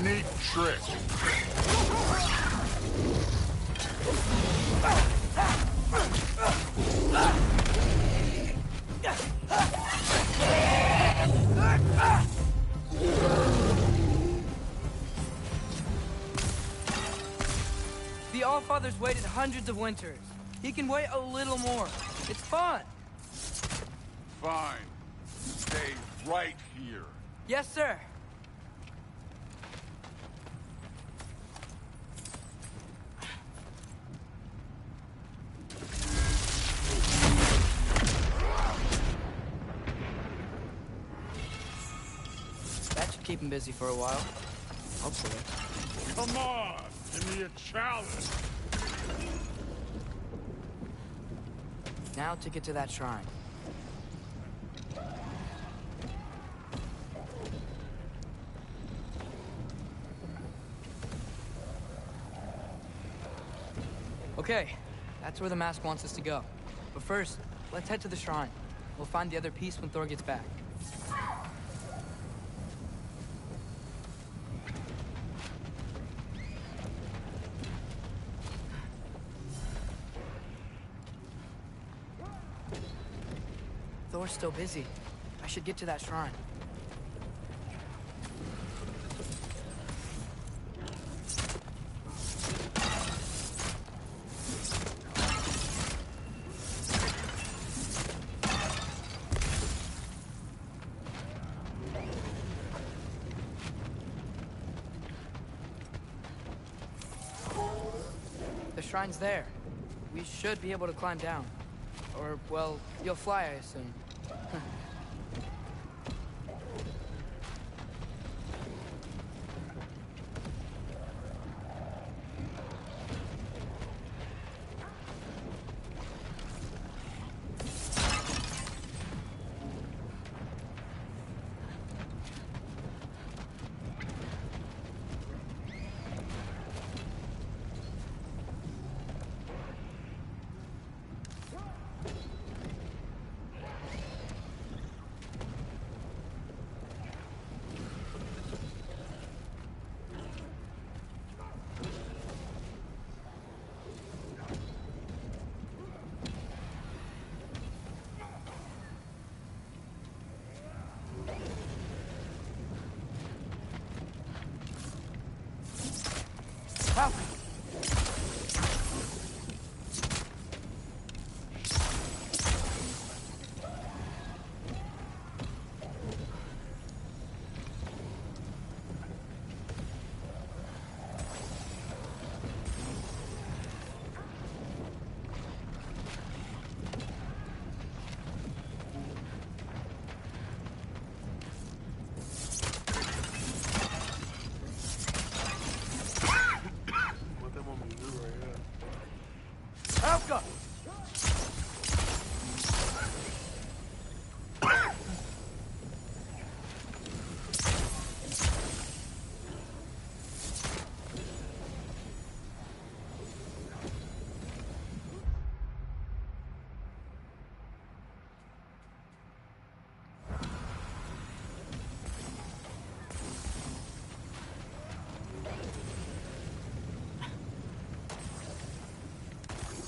neat trick. The Allfather's waited hundreds of winters. He can wait a little more. It's fun. Fine. Stay right here. Yes, sir. That should keep him busy for a while. Hopefully. Come on, give me a challenge. Now to get to that shrine. Okay, that's where the mask wants us to go. But first, let's head to the shrine. We'll find the other piece when Thor gets back. Thor's still busy. I should get to that shrine. The shrine's there. We should be able to climb down. Or, well, you'll fly, I assume. What they want me to do right here? Alka!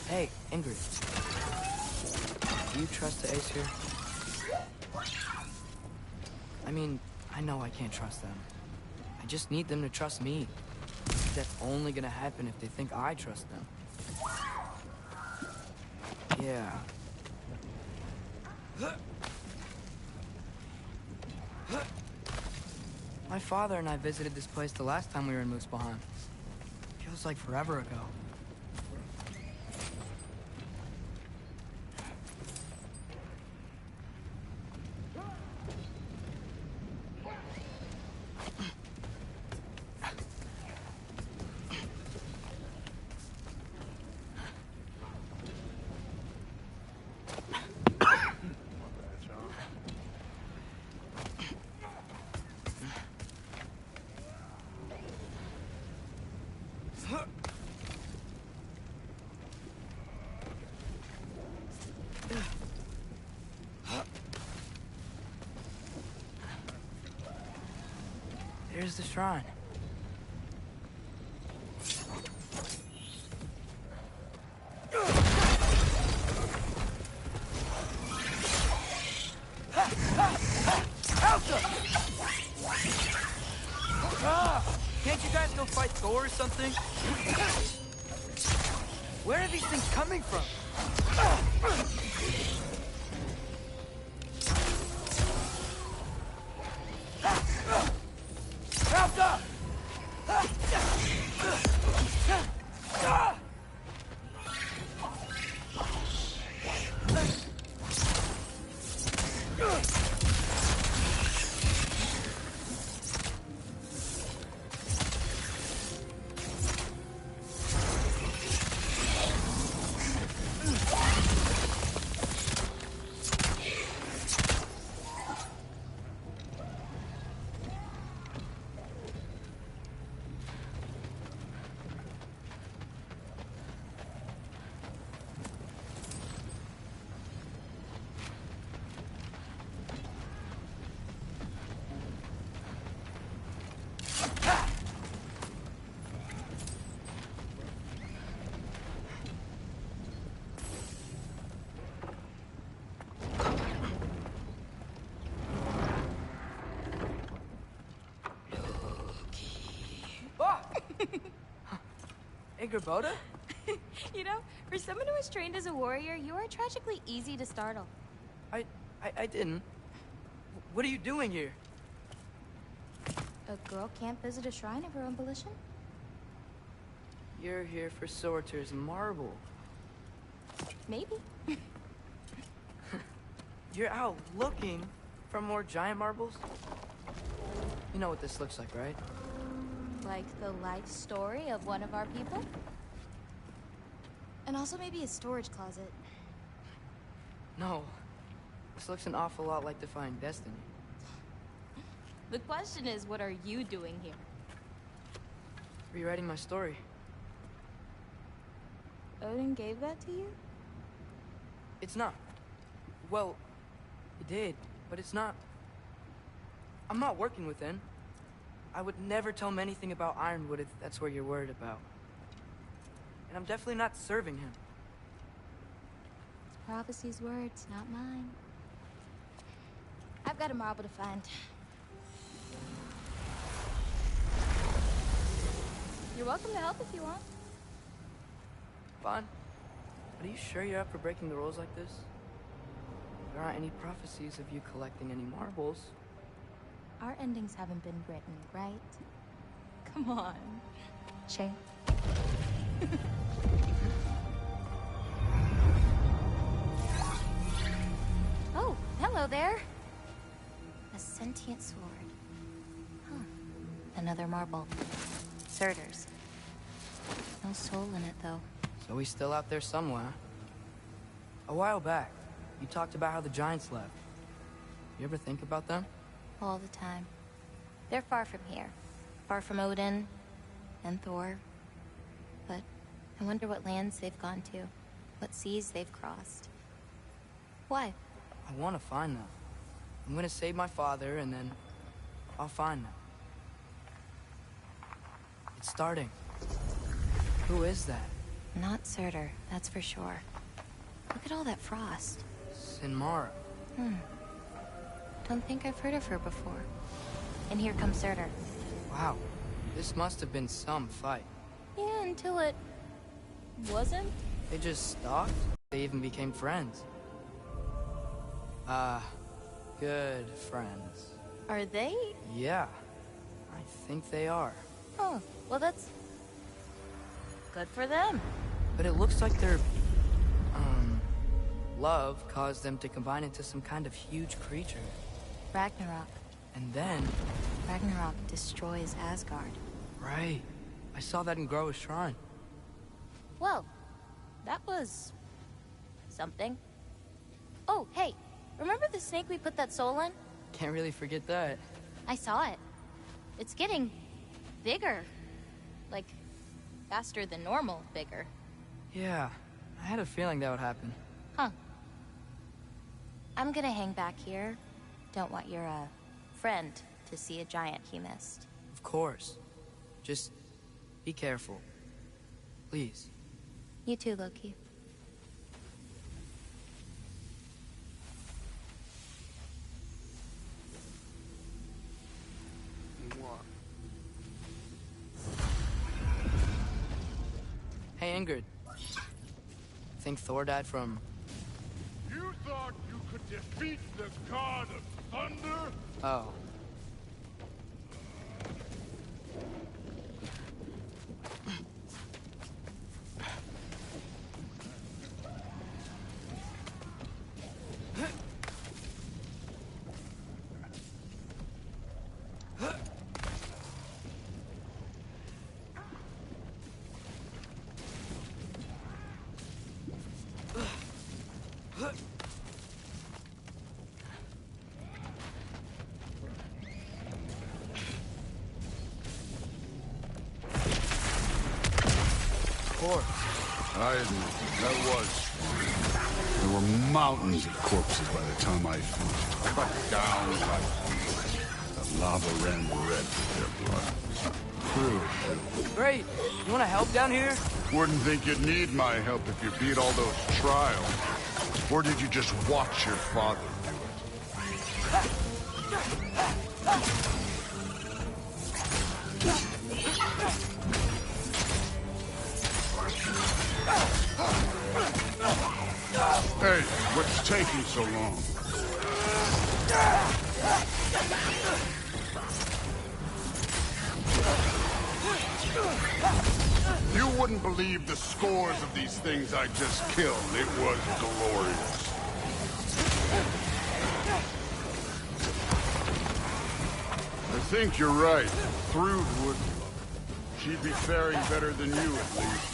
Hey, Ingrid. Do you trust the Ace here? I mean, I know I can't trust them. I just need them to trust me. That's only gonna happen if they think I trust them. Yeah. My father and I visited this place the last time we were in Muspelheim. Feels like forever ago. There's the shrine. Can't you guys go fight Thor or something? Where are these things coming from? Boda? You know, for someone who was trained as a warrior, you are tragically easy to startle. I didn't. What are you doing here? A girl can't visit a shrine of her own volition? You're here for Surtur's marble. Maybe. You're out looking for more giant marbles? You know what this looks like, right? Like the life story of one of our people? And also maybe a storage closet. No. This looks an awful lot like Defying Destiny. The question is, what are you doing here? Rewriting my story. Odin gave that to you? It's not. Well, it did, but it's not. I'm not working with N. I would never tell him anything about Ironwood if that's what you're worried about. And I'm definitely not serving him. It's prophecy's words, not mine. I've got a marble to find. You're welcome to help if you want. Fine. But are you sure you're up for breaking the rules like this? There aren't any prophecies of you collecting any marbles. Our endings haven't been written, right? Come on. Shay. Oh, hello there. A sentient sword. Huh. Another marble. Surtur's. No soul in it, though. So he's still out there somewhere. A while back, you talked about how the Giants left. You ever think about them? All the time. They're far from here. Far from Odin and Thor. But I wonder what lands they've gone to. What seas they've crossed. Why? I want to find them. I'm gonna save my father, and then I'll find them. It's starting. Who is that? Not Surtur, that's for sure. Look at all that frost. Sinmara. Don't think I've heard of her before. And here comes Surtur. Wow. This must have been some fight. Yeah, until it... wasn't? They just stalked? They even became friends. Good friends. Are they? Yeah. I think they are. Oh, well that's... good for them. But it looks like their... love caused them to combine into some kind of huge creature. Ragnarok. And then... Ragnarok destroys Asgard. Right. I saw that in Groa's shrine. Well, that was... something. Oh, hey, remember the snake we put that soul in? Can't really forget that. I saw it. It's getting... bigger. Like, faster than normal bigger. Yeah, I had a feeling that would happen. Huh. I'm gonna hang back here. Don't want your, friend to see a giant he missed. Of course. Just be careful. Please. You too, Loki. Hey, Ingrid. Think Thor died from... You thought you could defeat the god of thunder? Oh. I admit, that was. There were mountains of corpses by the time I finished. Cut down like the lava ran red with their blood. True. Great. You want to help down here? Wouldn't think you'd need my help if you beat all those trials. Or did you just watch your father do it? Hey, what's taking so long? You wouldn't believe the scores of these things I just killed. It was glorious. I think you're right. Thrud would... She'd be faring better than you, at least.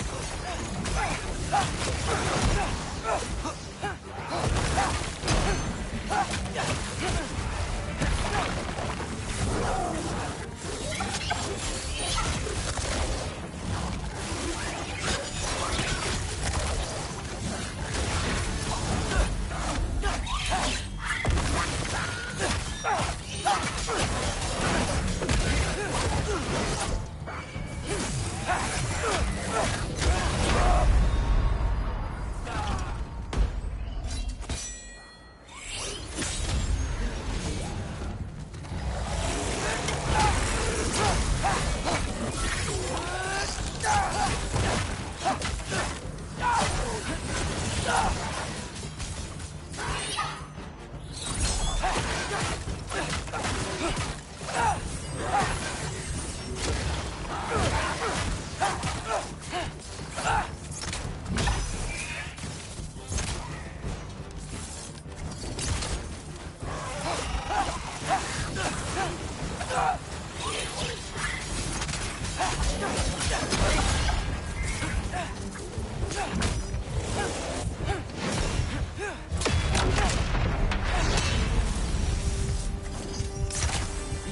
You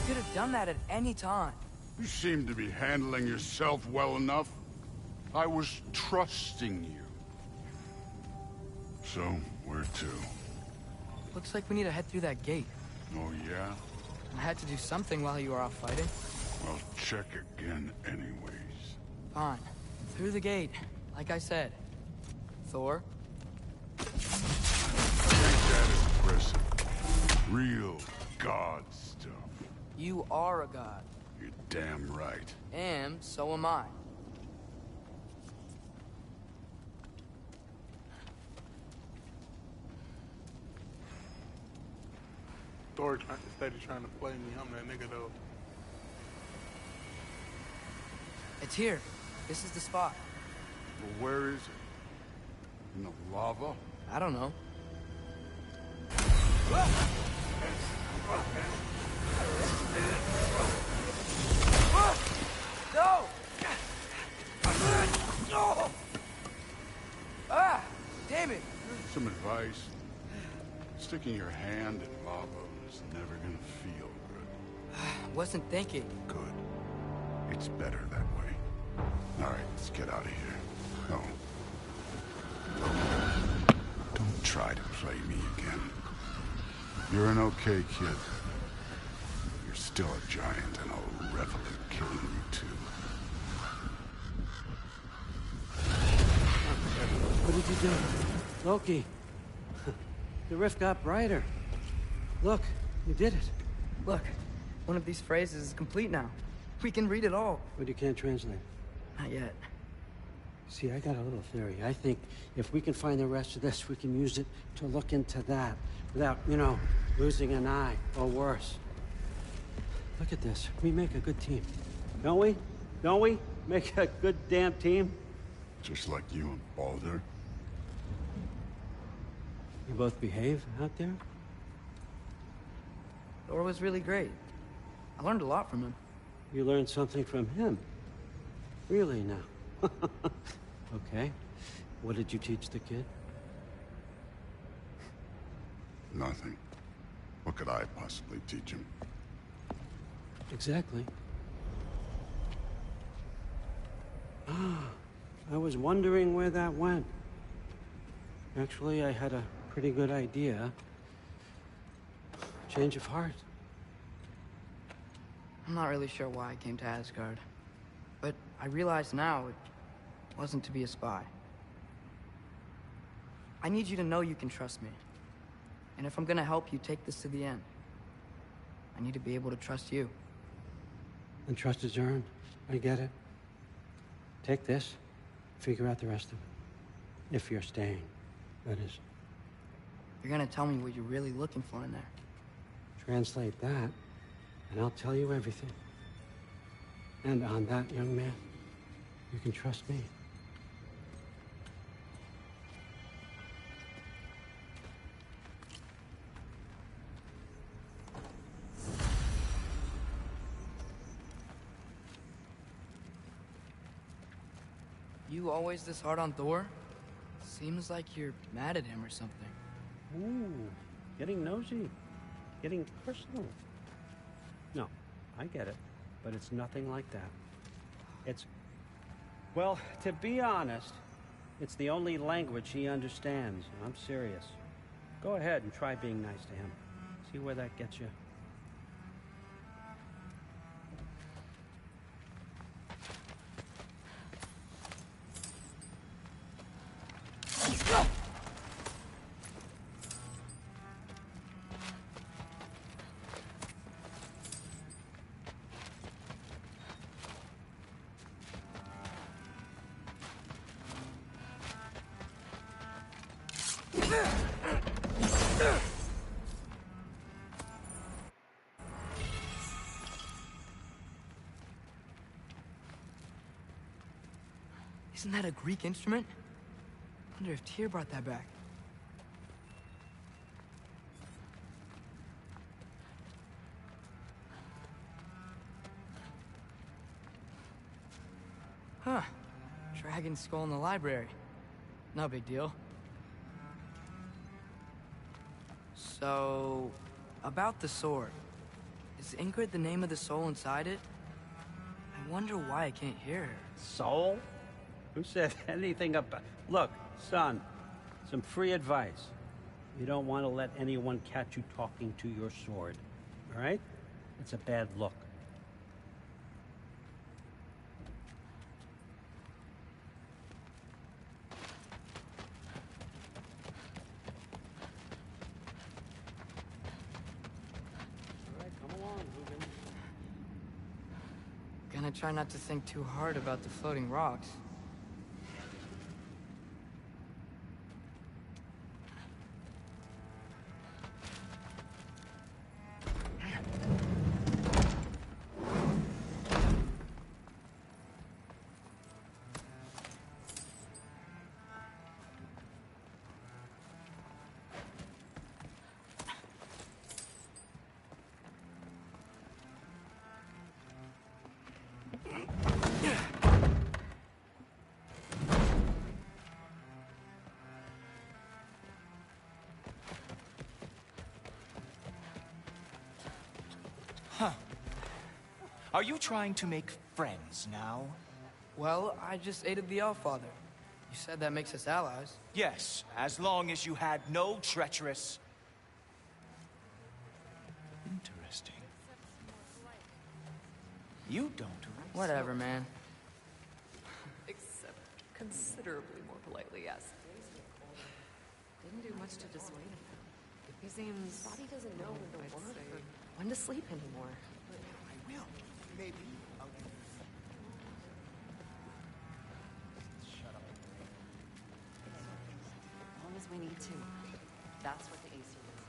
could have done that at any time. You seem to be handling yourself well enough. I was trusting you. So, where to? Looks like we need to head through that gate. Oh, yeah? I had to do something while you were off fighting. I'll check again anyways. Fine. Through the gate, like I said. Thor? Ain't that impressive? Real god stuff. You are a god. You're damn right. And so am I. Thor steady trying to play me. I'm that nigga though. It's here. This is the spot. Well, where is it? In the lava? I don't know. No! No! Ah! Damn it! Some advice. Sticking your hand in lava is never gonna feel good. Wasn't thinking. Good. It's better that way. All right, let's get out of here. Oh. Don't try to play me again. You're an okay kid. You're still a giant, and I'll revel in killing you too. What did you do? Loki. The rift got brighter. Look, you did it. Look, one of these phrases is complete now. We can read it all. But you can't translate. Not yet. See, I got a little theory. I think if we can find the rest of this, we can use it to look into that without, you know, losing an eye or worse. Look at this. We make a good team. Don't we? Don't we? Make a good damn team? Just like you and Baldur. You both behave out there? Thor was really great. I learned a lot from him. You learned something from him? Really now? Okay. What did you teach the kid? Nothing. What could I possibly teach him? Exactly. Ah, I was wondering where that went. Actually, I had a pretty good idea. Change of heart. I'm not really sure why I came to Asgard. But I realize now it wasn't to be a spy. I need you to know you can trust me. And if I'm gonna help you take this to the end, I need to be able to trust you. And trust is earned. I get it. Take this, figure out the rest of it. If you're staying, that is. You're gonna tell me what you're really looking for in there. Translate that, and I'll tell you everything. And on that, young man, you can trust me. You always this hard on Thor? Seems like you're mad at him or something. Ooh, getting nosy. Getting personal. No, I get it. But it's nothing like that. It's... Well, to be honest, it's the only language he understands. I'm serious. Go ahead and try being nice to him. See where that gets you. Isn't that a Greek instrument? I wonder if Tyr brought that back. Dragon skull in the library. No big deal. So, about the sword. Is Ingrid the name of the soul inside it? I wonder why I can't hear her. Soul? Who said anything about... Look, son, some free advice. You don't want to let anyone catch you talking to your sword, all right? It's a bad look. All right, come along, Hugin. Gonna try not to think too hard about the floating rocks. Huh. Are you trying to make friends now? Well, I just aided the Allfather. You said that makes us allies. Yes, as long as you had no treacherous... Interesting. You don't... Whatever, man. Except considerably more politely, yes. Didn't do much to dissuade him. He seems... Thought he doesn't know when to work or when to sleep anymore. I will. Maybe. Shut up. As long as we need to. That's what the Aesir would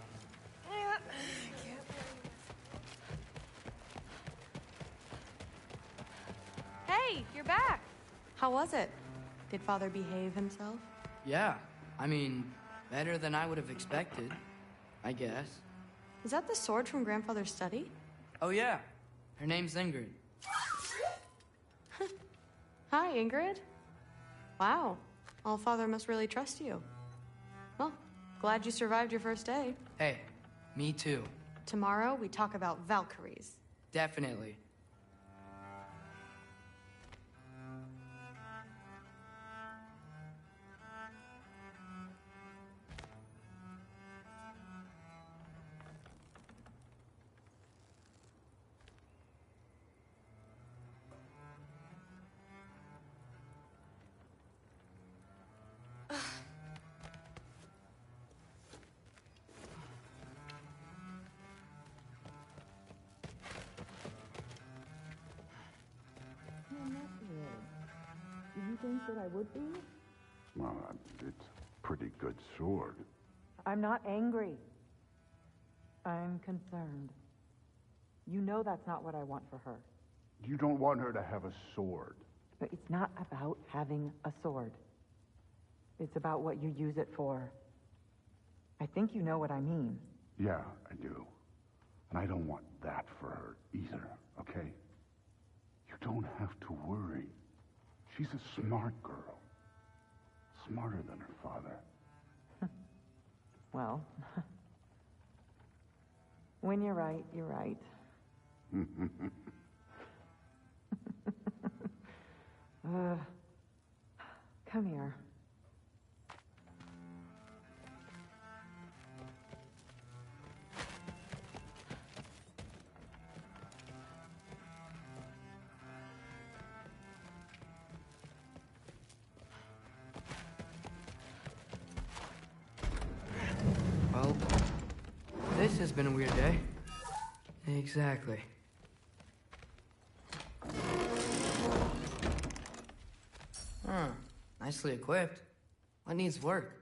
say. Hey, you're back. How was it? Did Father behave himself? Yeah, I mean, better than I would have expected, I guess. Is that the sword from Grandfather's study? Oh yeah, her name's Ingrid. Hi, Ingrid. Wow, Allfather must really trust you. Well, glad you survived your first day. Hey, me too. Tomorrow, we talk about Valkyries. Definitely. Do you think that I would be? Well, it's a pretty good sword. I'm not angry. I'm concerned. You know that's not what I want for her. You don't want her to have a sword. But it's not about having a sword. It's about what you use it for. I think you know what I mean. Yeah, I do. And I don't want that for her either, okay? You don't have to worry. She's a smart girl. Smarter than her father. Well, when you're right, you're right. Come here. Well, this has been a weird day. Exactly. Huh. Nicely equipped. What needs work?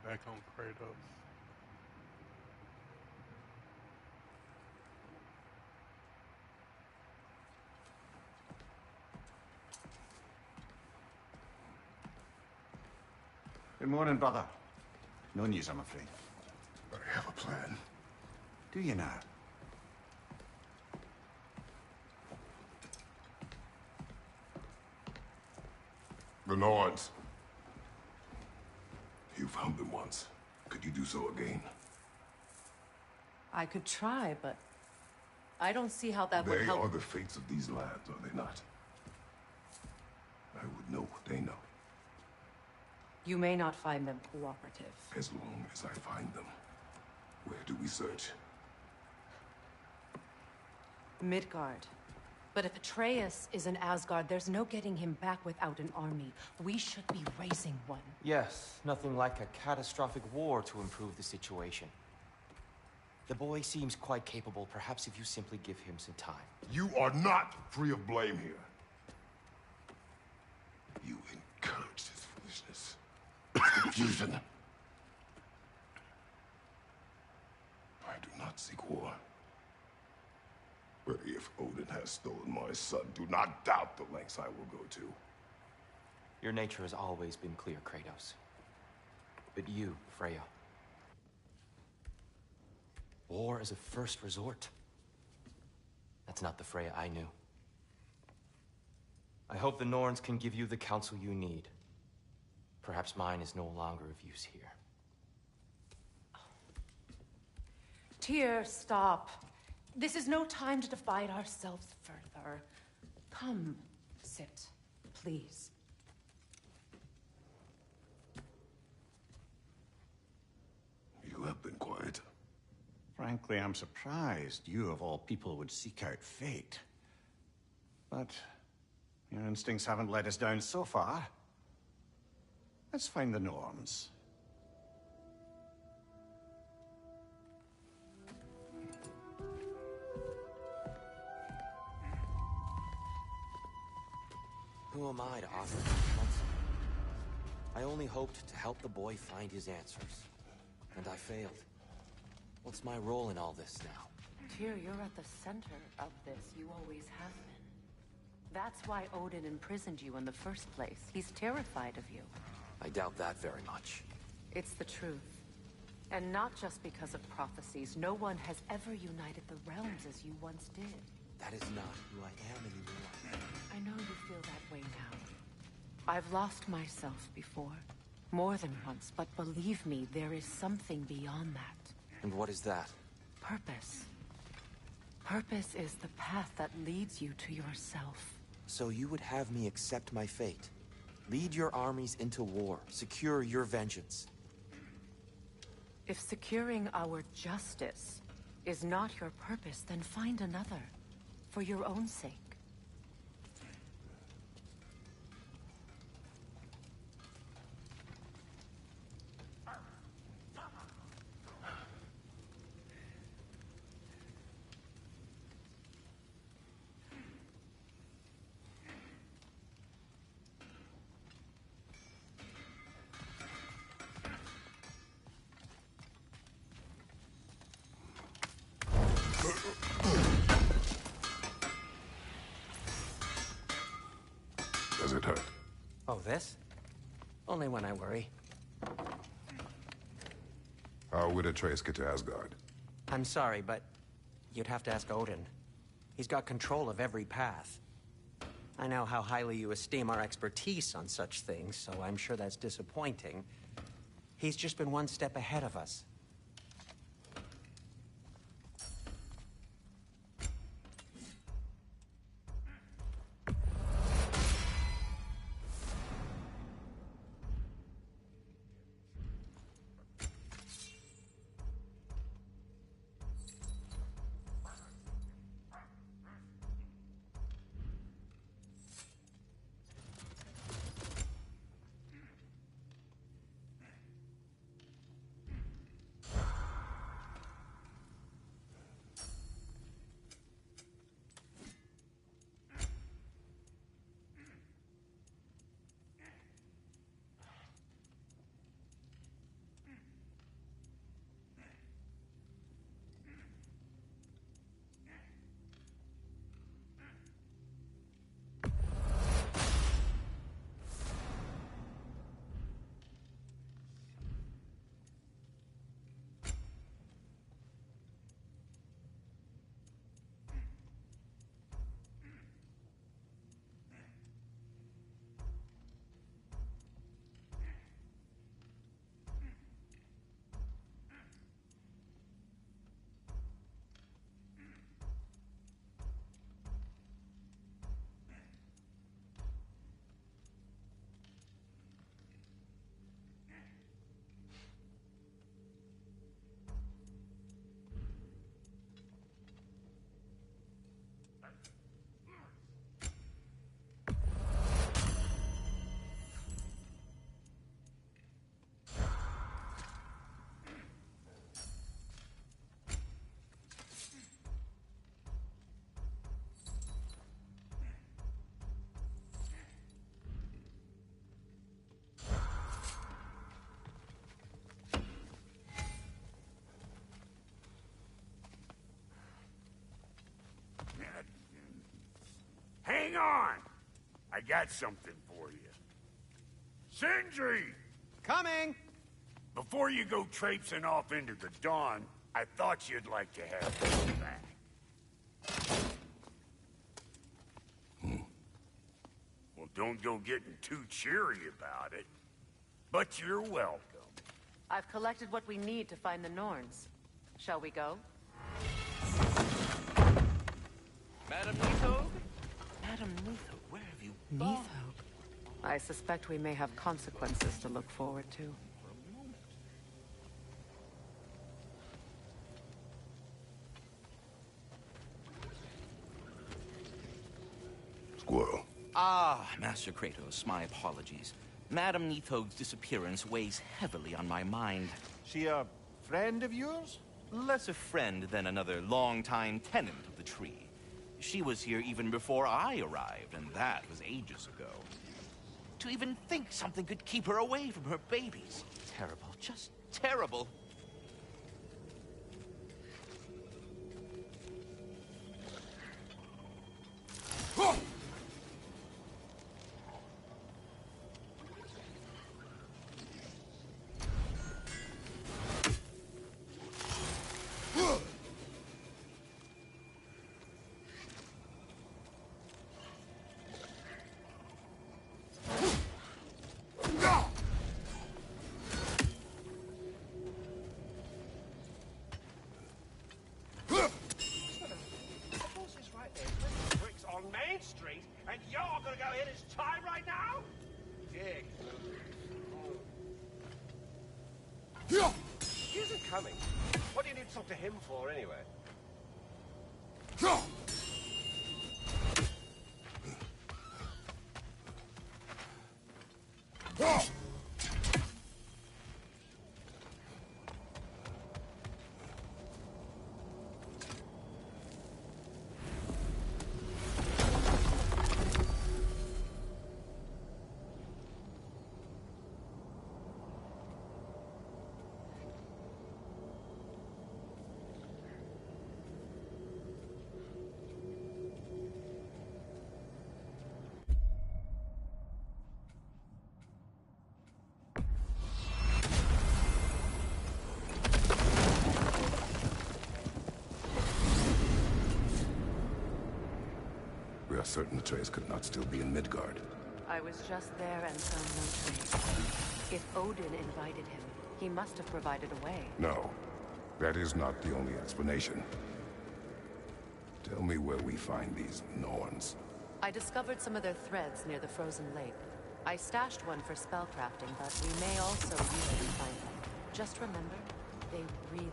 back on Kratos. Good morning, brother. No news, I'm afraid. But I have a plan. Do you now? The Norns. You found them once. Could you do so again? I could try, but I don't see how that would They help. are the fates of these lands, are they not? I would know what they know. You may not find them cooperative. As long as I find them. Where do we search? Midgard. But if Atreus is in Asgard, there's no getting him back without an army. We should be raising one. Yes, nothing like a catastrophic war to improve the situation. The boy seems quite capable. Perhaps if you simply give him some time. You are not free of blame here. You encouraged this foolishness. Confusion. I do not seek war. But if Odin has stolen my son, do not doubt the lengths I will go to. Your nature has always been clear, Kratos. But you, Freya. War is a first resort. That's not the Freya I knew. I hope the Norns can give you the counsel you need. Perhaps mine is no longer of use here. Tyr, stop. This is no time to divide ourselves further. Come, sit, please. You have been quiet. Frankly, I'm surprised you, of all people, would seek out fate. But your instincts haven't let us down so far. Let's find the Norns. Who am I to offer him counsel? I only hoped to help the boy find his answers. And I failed. What's my role in all this now? Tyr, you're at the center of this. You always have been. That's why Odin imprisoned you in the first place. He's terrified of you. I doubt that very much. It's the truth. And not just because of prophecies. No one has ever united the realms as you once did. That is not who I am anymore. I know you feel that way now. I've lost myself before. More than once, but believe me, there is something beyond that. And what is that? Purpose. Purpose is the path that leads you to yourself. So you would have me accept my fate? Lead your armies into war, secure your vengeance. If securing our justice is not your purpose, then find another. For your own sake. Does it hurt? Oh, this? Only when I worry. How would Atreus get to Asgard? I'm sorry, but you'd have to ask Odin. He's got control of every path. I know how highly you esteem our expertise on such things, so I'm sure that's disappointing. He's just been one step ahead of us. I got something for you. Sindri! Coming! Before you go traipsing off into the dawn, I thought you'd like to have this back. Well, don't go getting too cheery about it. But you're welcome. I've collected what we need to find the Norns. Shall we go? Madam Neathog? Madam Neathog, where have you gone? Neathog? I suspect we may have consequences to look forward to. Squirrel. Ah, Master Kratos, my apologies. Madam Neathog's disappearance weighs heavily on my mind. She a friend of yours? Less a friend than another long-time tenant of the tree. She was here even before I arrived, and that was ages ago. To even think something could keep her away from her babies. Terrible, just terrible. He isn't coming. What do you need to talk to him for, anyway? We are certain Atreus could not still be in Midgard. I was just there and found no trace. If Odin invited him, he must have provided a way. No, that is not the only explanation. Tell me where we find these Norns. I discovered some of their threads near the frozen lake. I stashed one for spellcrafting, but we may also use it to find them. Just remember, they really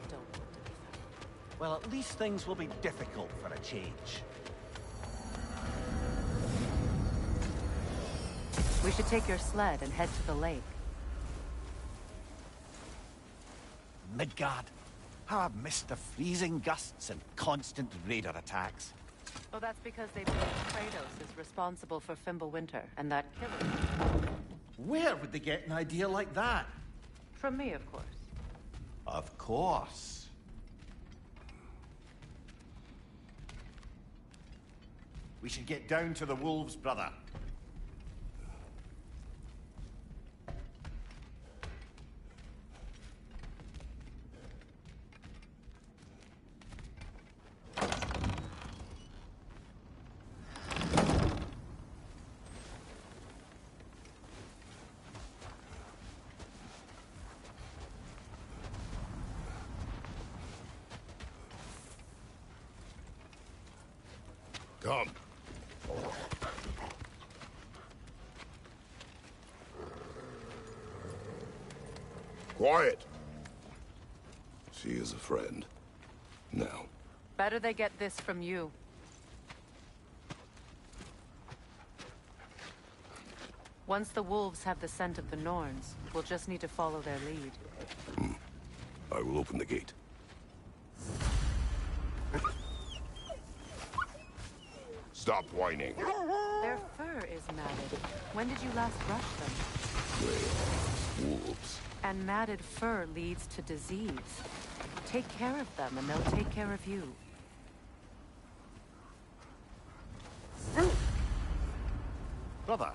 don't want to be found. Well, at least things will be difficult for a change. We should take your sled and head to the lake. Midgard. How I've missed the freezing gusts and constant raider attacks. Oh, that's because they believe Kratos is responsible for Fimbulwinter and that killer. Where would they get an idea like that? From me, of course. Of course. We should get down to the wolves, brother. Come. Quiet. She is a friend. Now. Better they get this from you. Once the wolves have the scent of the Norns, we'll just need to follow their lead. I will open the gate. Stop whining. Their fur is matted. When did you last brush them? They are wolves. And matted fur leads to disease. Take care of them and they'll take care of you. Brother,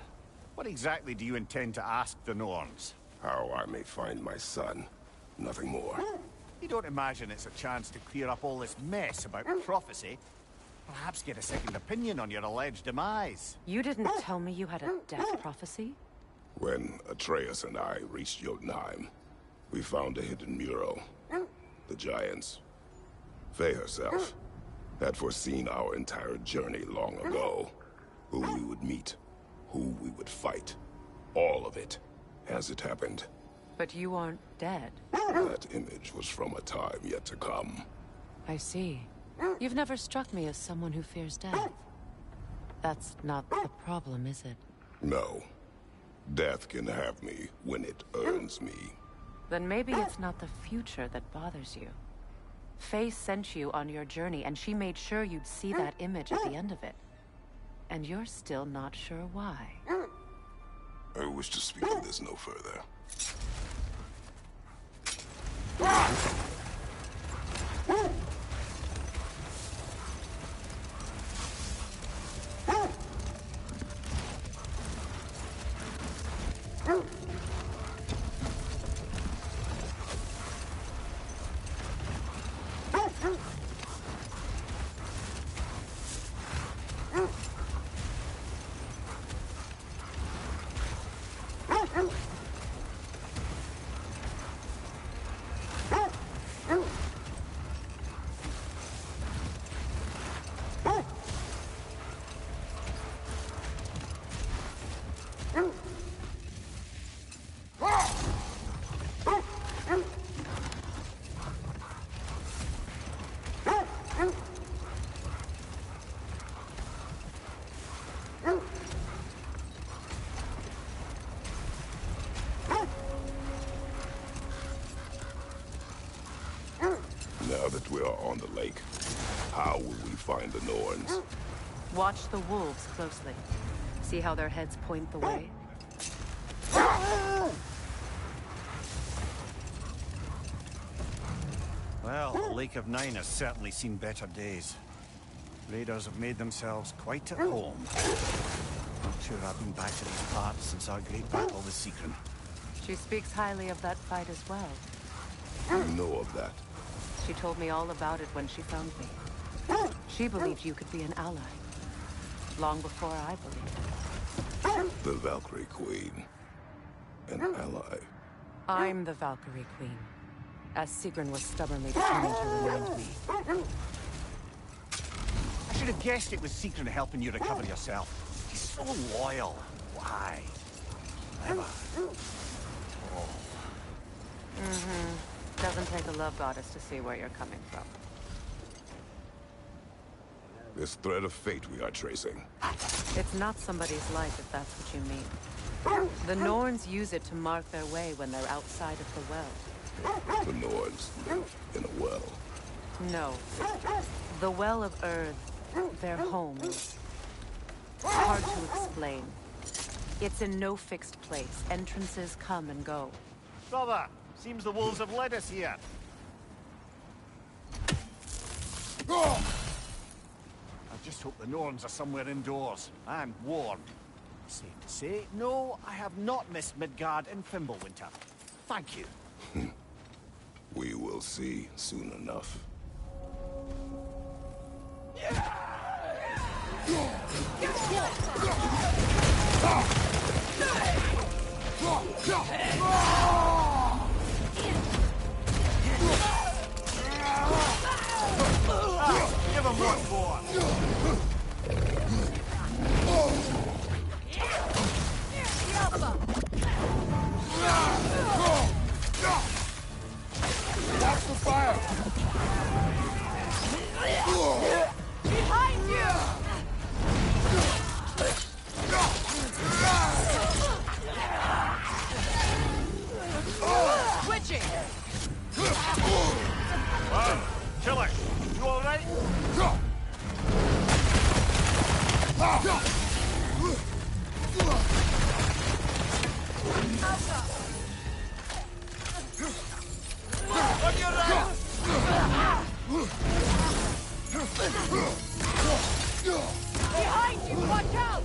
what exactly do you intend to ask the Norns? How I may find my son. Nothing more. You don't imagine it's a chance to clear up all this mess about prophecy? Perhaps get a second opinion on your alleged demise. You didn't tell me you had a death prophecy? When Atreus and I reached Jotunheim, we found a hidden mural. The Giants. Faye herself had foreseen our entire journey long ago. Who we would meet, who we would fight. All of it, as it happened. But you aren't dead. That image was from a time yet to come. I see. You've never struck me as someone who fears death. That's not the problem, is it? No. Death can have me when it earns me. Then maybe it's not the future that bothers you. Faye sent you on your journey, and she made sure you'd see that image at the end of it. And you're still not sure why. I wish to speak of this no further. Now that we are on the lake, how will we find the Norns? Watch the wolves closely. See how their heads point the way? Well, the Lake of Nine has certainly seen better days. Raiders have made themselves quite at home. Not sure I've been back to these parts since our great battle with Sigrun. She speaks highly of that fight as well. You know of that? She told me all about it when she found me. She believed you could be an ally. Long before I believed it. The Valkyrie Queen. An ally. I'm the Valkyrie Queen. As Sigrun was stubbornly determined to remind me. I should have guessed it was Sigrun helping you recover yourself. He's so loyal. Why? Clever. Oh. Doesn't take a love goddess to see where you're coming from. This thread of fate we are tracing. It's not somebody's life, if that's what you mean. The Norns use it to mark their way when they're outside of the well. The Norns live in a well. No. The Well of Earth, their home. It's hard to explain. It's in no fixed place. Entrances come and go. Brother, seems the wolves have led us here. I just hope the Norns are somewhere indoors. I'm warm. Safe to say, no, I have not missed Midgard in Fimbulwinter. Thank you. We will see soon enough. Give him what for. Watch the fire! Behind you! Switching! Wow, killer, you all right? On your right! Behind you, watch out!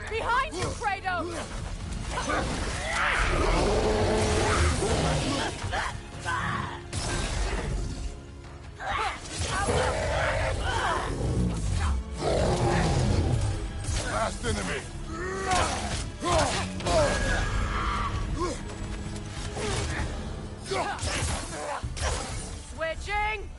Behind you, Kratos! Last enemy. Switching!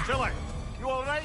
Chiller, you all right?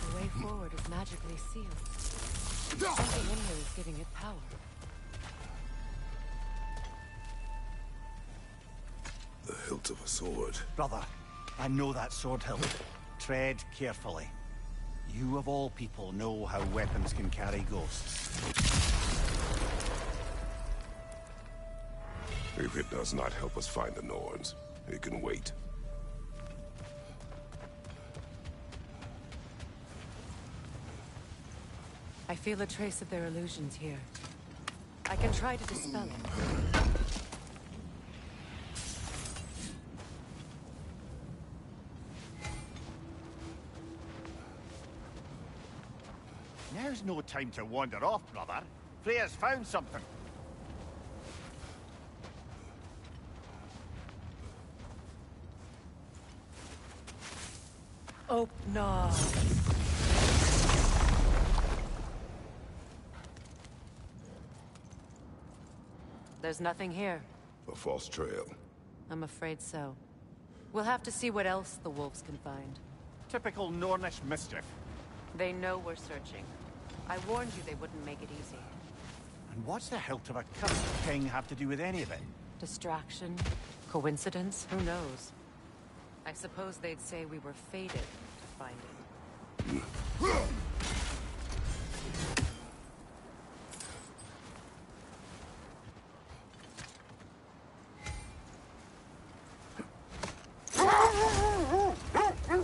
The way forward is magically sealed. Something in here is giving it power. The hilt of a sword. Brother, I know that sword hilt. Tread carefully. You of all people know how weapons can carry ghosts. If it does not help us find the Norns, it can wait. I feel a trace of their illusions here. I can try to dispel it. Now's no time to wander off, brother. Freya's found something. Oh, no. There's nothing here. A false trail. I'm afraid so. We'll have to see what else the wolves can find. Typical Nornish mischief. They know we're searching. I warned you they wouldn't make it easy. And what's the hilt of a cursed king have to do with any of it? Distraction? Coincidence? Who knows? I suppose they'd say we were fated to find it.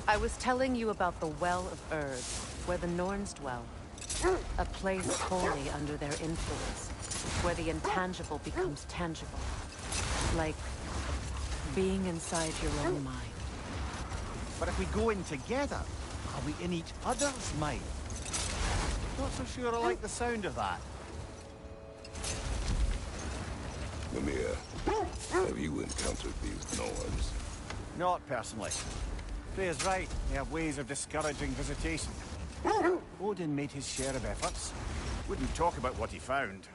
I was telling you about the Well of Erd, where the Norns dwell. A place wholly under their influence, where the intangible becomes tangible. Like being inside your own mind. But if we go in together, are we in each other's mind? Not so sure I like the sound of that. Mimir, have you encountered these Norns? Not personally. Freya's right. They have ways of discouraging visitation. Odin made his share of efforts. Wouldn't talk about what he found.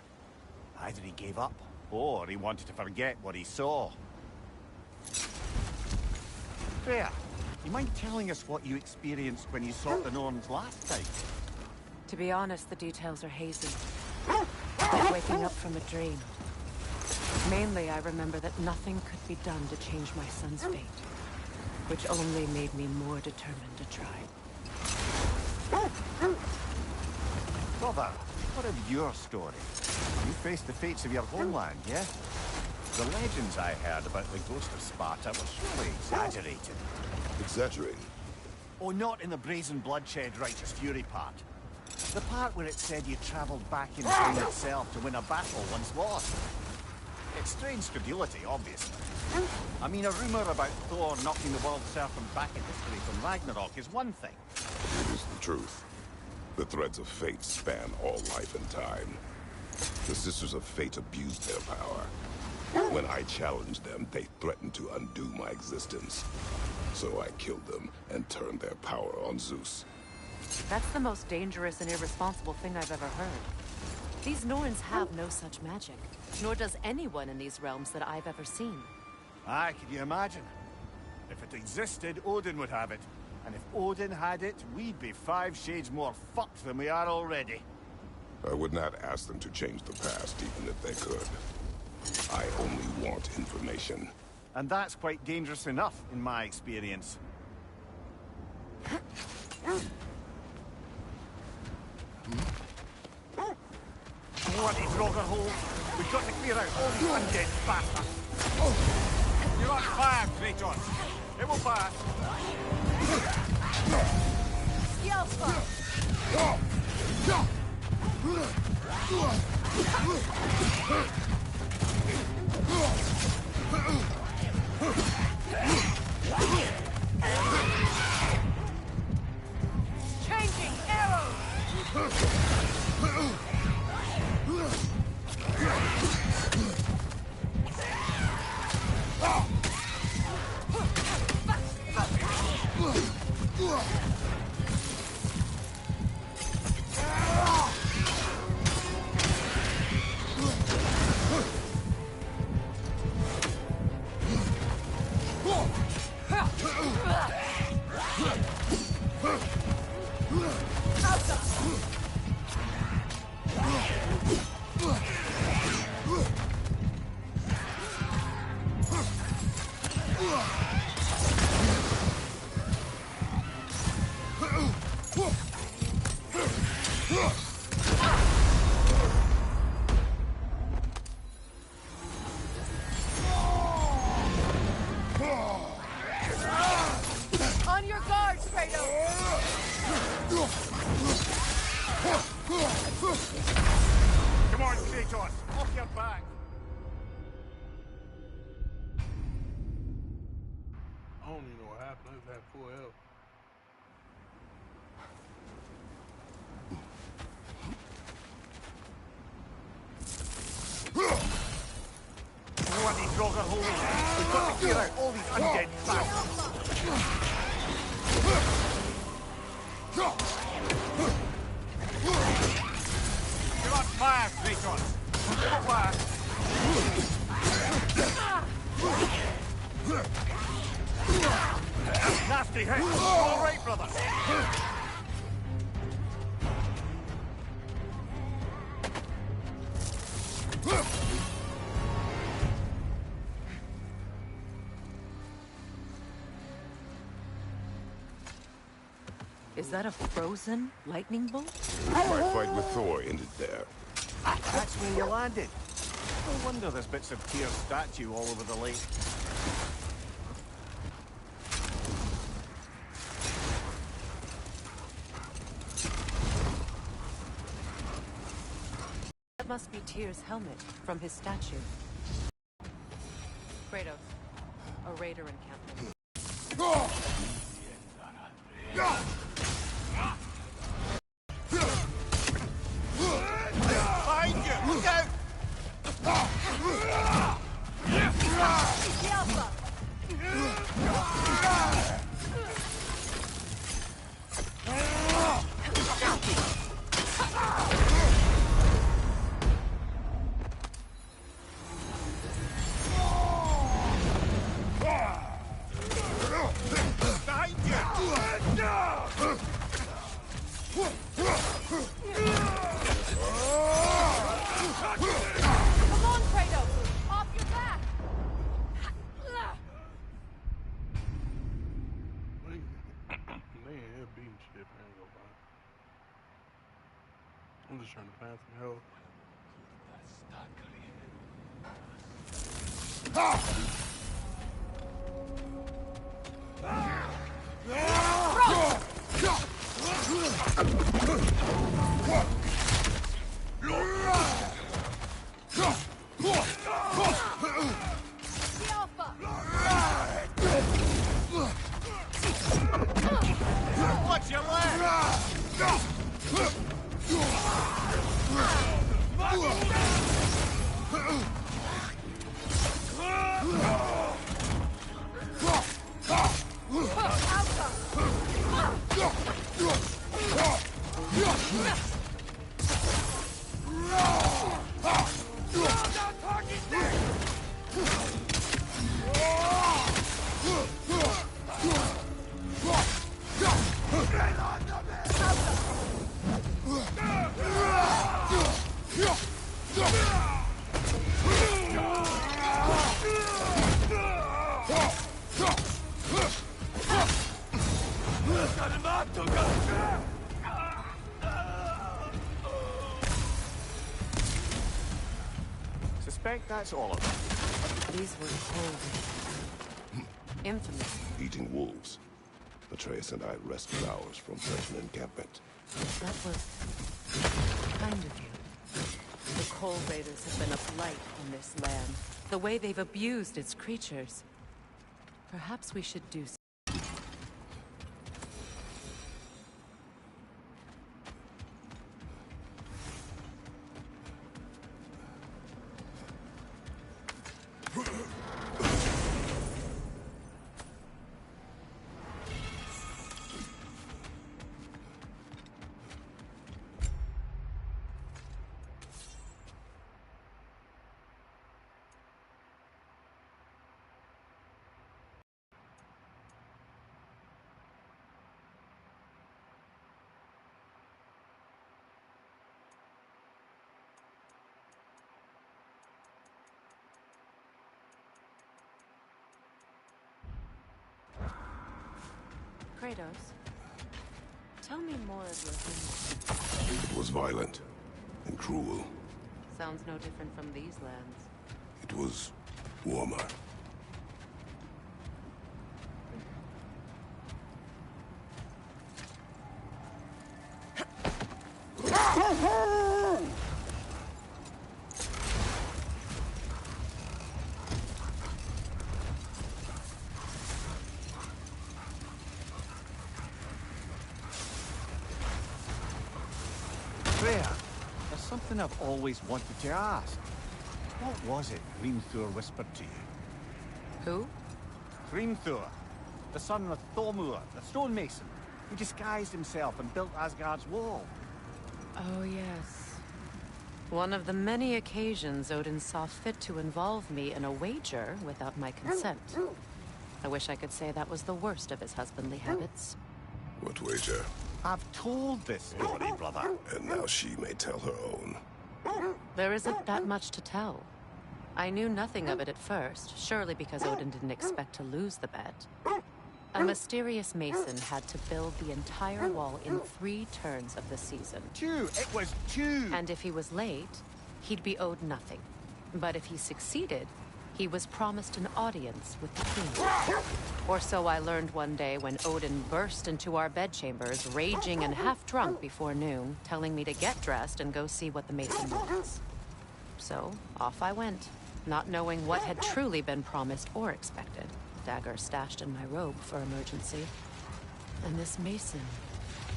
Either he gave up, or he wanted to forget what he saw. Freya, you mind telling us what you experienced when you sought the Norns last time? To be honest, the details are hazy. Like waking up from a dream. Mainly, I remember that nothing could be done to change my son's fate, which only made me more determined to try. Brother, what of your story? You faced the fates of your homeland, yeah? The legends I heard about the ghost of Sparta were surely exaggerated. Exaggerated? Oh, not in the brazen bloodshed righteous fury part. The part where it said you travelled back in time itself to win a battle once lost. It's strange credulity, obviously. I mean, a rumour about Thor knocking the world serpent back in history from Ragnarok is one thing. It is the truth. The threads of fate span all life and time. The Sisters of Fate abused their power. When I challenged them, they threatened to undo my existence. So I killed them and turned their power on Zeus. That's the most dangerous and irresponsible thing I've ever heard. These Norns have no such magic, nor does anyone in these realms that I've ever seen. Aye, can you imagine? If it existed, Odin would have it. And if Odin had it, we'd be 5 shades more fucked than we are already. I would not ask them to change the past, even if they could. I only want information. And that's quite dangerous enough, in my experience. Bloody Draugr hole! We've got to clear out all these undead bastards! You're on fire, Kratos! It will pass! Changing arrows! On your guard, Kratos! Come on, Kratos! Off your back! I don't even know what happened. I just had full health. Bloody Draugr hole! We've got to clear out all these undead bastards! You're on fire, Kratos! It will pass! Nasty hit! All right, brother! Is that a frozen lightning bolt? My fight with Thor ended there. That's where you landed. No wonder there's bits of Tyr's statue all over the lake. That must be Tyr's helmet from his statue. Kratos, a raider encampment. Behind you! Look out! I'm just trying to find some help. Watch your leg! Suspect that's all of them. These were cold. Infamous. Eating wolves. Atreus and I rescued ours from such an encampment. That was kind of you. The Coal Raiders have been a blight on this land. The way they've abused its creatures. Perhaps we should do something. Kratos, tell me more of your history. It was violent and cruel. Sounds no different from these lands. It was warmer. Freya, there's something I've always wanted to ask. What was it Hrimthur whispered to you? Who? Hrimthur, the son of Thormur, the stonemason, who disguised himself and built Asgard's wall. Oh, yes. One of the many occasions Odin saw fit to involve me in a wager without my consent. I wish I could say that was the worst of his husbandly habits. What wager? I've told this story, brother. And now she may tell her own. There isn't that much to tell. I knew nothing of it at first, surely because Odin didn't expect to lose the bet. A mysterious mason had to build the entire wall in 3 turns of the season. 2! It was 2! And if he was late, he'd be owed nothing. But if he succeeded, he was promised an audience with the king. Or so I learned one day when Odin burst into our bedchambers, raging and half drunk before noon, telling me to get dressed and go see what the mason wants. So, off I went, not knowing what had truly been promised or expected. Dagger stashed in my robe for emergency. And this mason,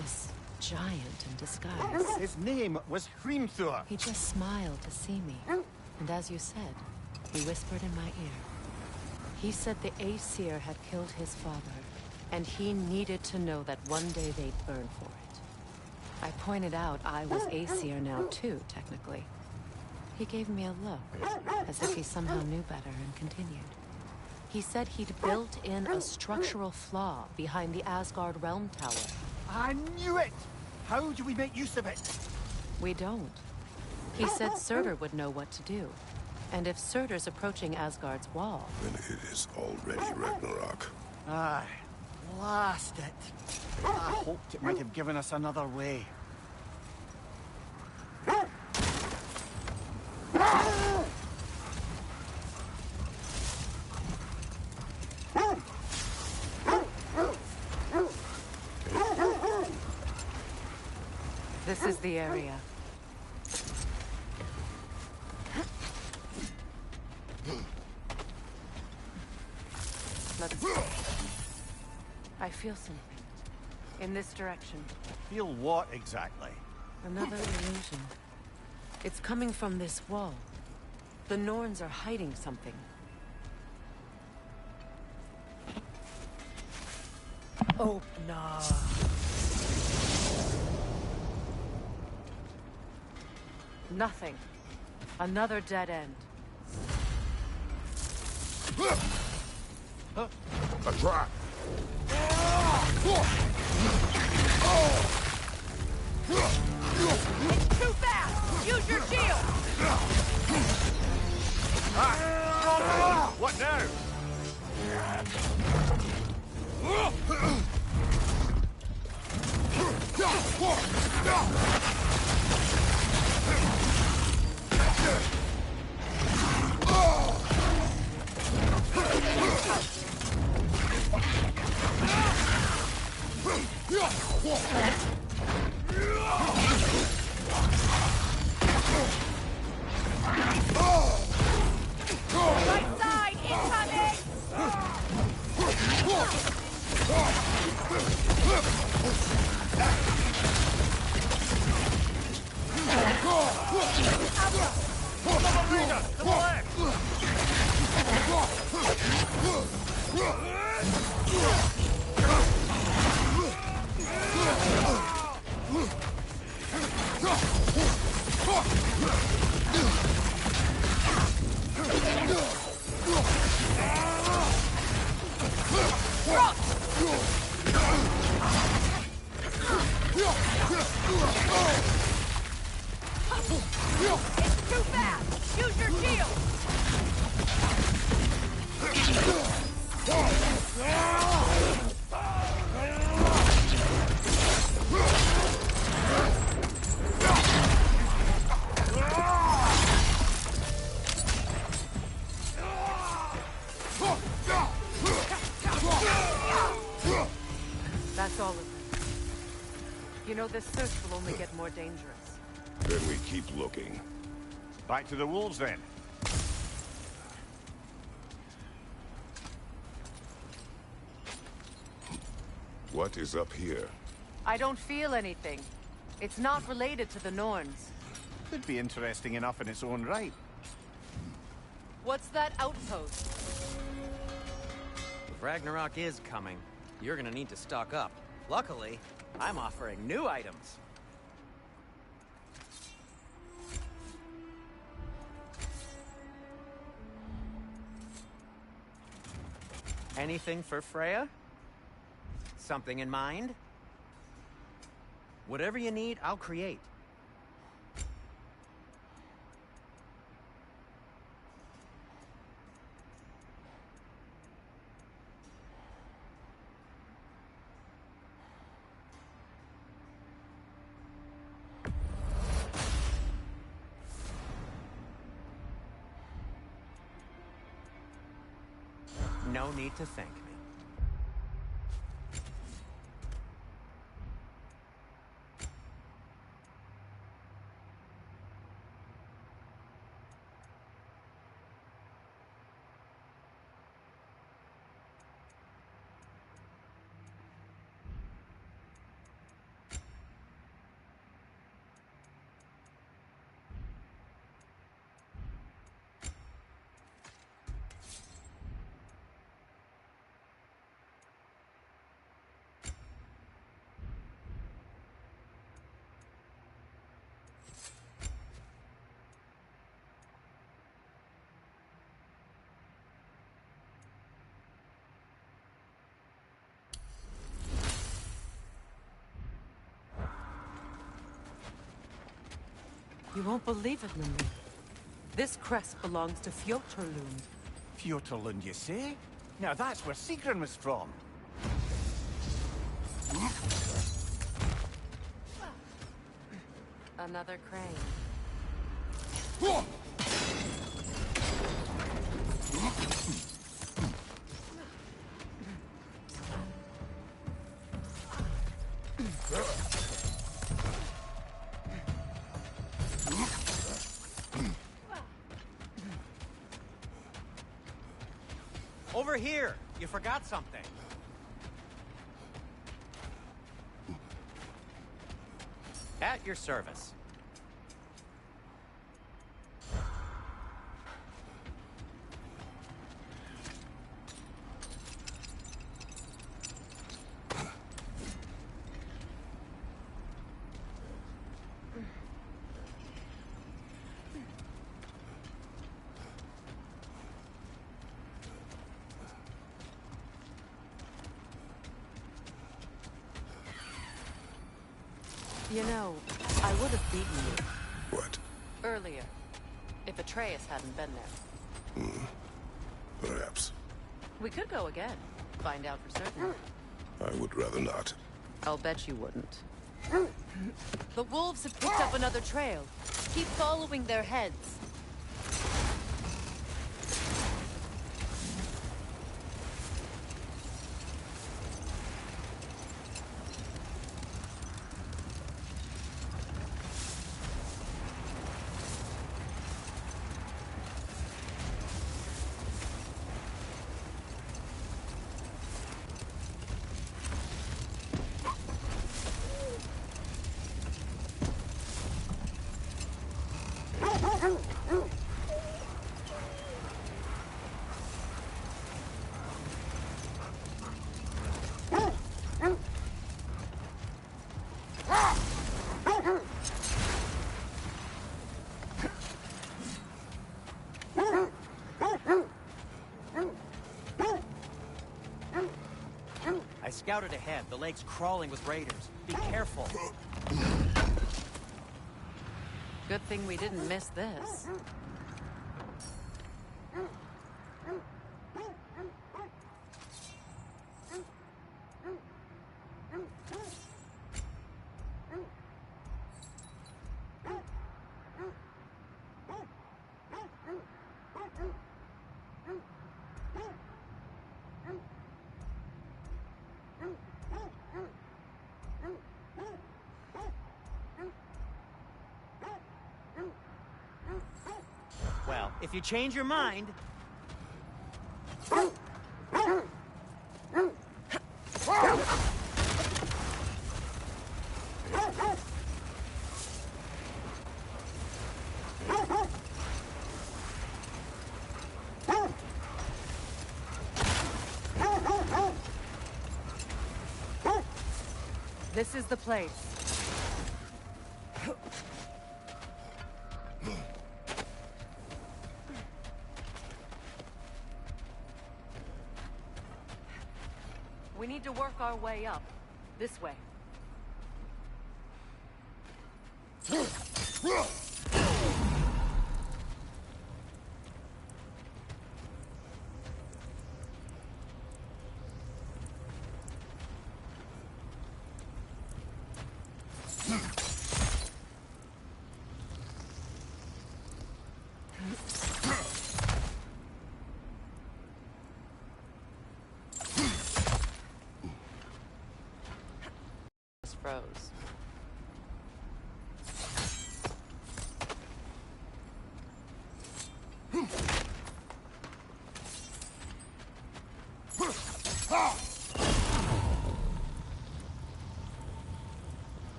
this giant in disguise. His name was Hrimthur. He just smiled to see me. And as you said, he whispered in my ear. He said the Aesir had killed his father, and he needed to know that one day they'd burn for it. I pointed out I was Aesir now too, technically. He gave me a look, as if he somehow knew better, and continued. He said he'd built in a structural flaw behind the Asgard Realm Tower. I knew it! How do we make use of it? We don't. He said Surtur would know what to do. And if Surtur's approaching Asgard's wall... Then it is already Ragnarok. Aye. Blast it. I hoped it might have given us another way. This is the area. Let's see. I feel something. In this direction. Feel what exactly? Another illusion. It's coming from this wall. The Norns are hiding something. Oh, no. Nothing. Another dead end. A trap! It's too fast! Use your shield! What now? Right side, incoming! It's too fast! Use your shield! That's all of them. You know, this search will only get more dangerous. Then we keep looking. Back to the wolves, then. What is up here? I don't feel anything. It's not related to the Norns. Could be interesting enough in its own right. What's that outpost? If Ragnarok is coming, you're gonna need to stock up. Luckily, I'm offering new items. Anything for Freya? Something in mind? Whatever you need, I'll create. No need to thank me. You won't believe it, Mimir. This crest belongs to Fjotorlund. Fjotorlund, you say? Now that's where Sigrun was from. Another crane. Over here! You forgot something. At your service. You know, I would have beaten you. What? Earlier. If Atreus hadn't been there. Perhaps. We could go again. Find out for certain. I would rather not. I'll bet you wouldn't. The wolves have picked up another trail. Keep following their heads. I scouted ahead. The lake's crawling with raiders. Be careful. Good thing we didn't miss this. Well, if you change your mind... This is the place. We need to work our way up. This way. Froze.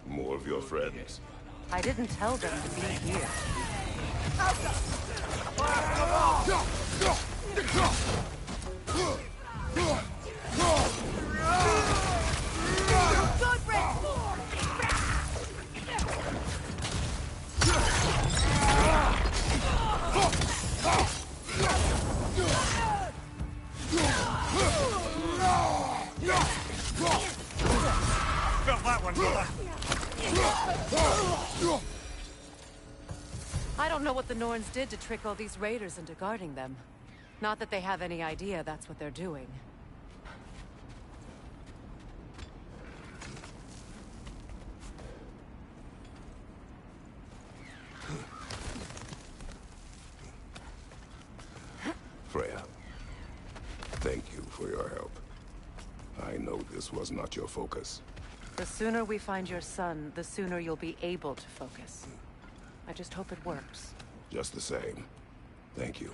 More of your friends. I didn't tell them to be here. Felt that one, brother. I don't know what the Norns did to trick all these raiders into guarding them. Not that they have any idea that's what they're doing. Freya, thank you for your help. I know this was not your focus. The sooner we find your son, the sooner you'll be able to focus. I just hope it works. Just the same, thank you.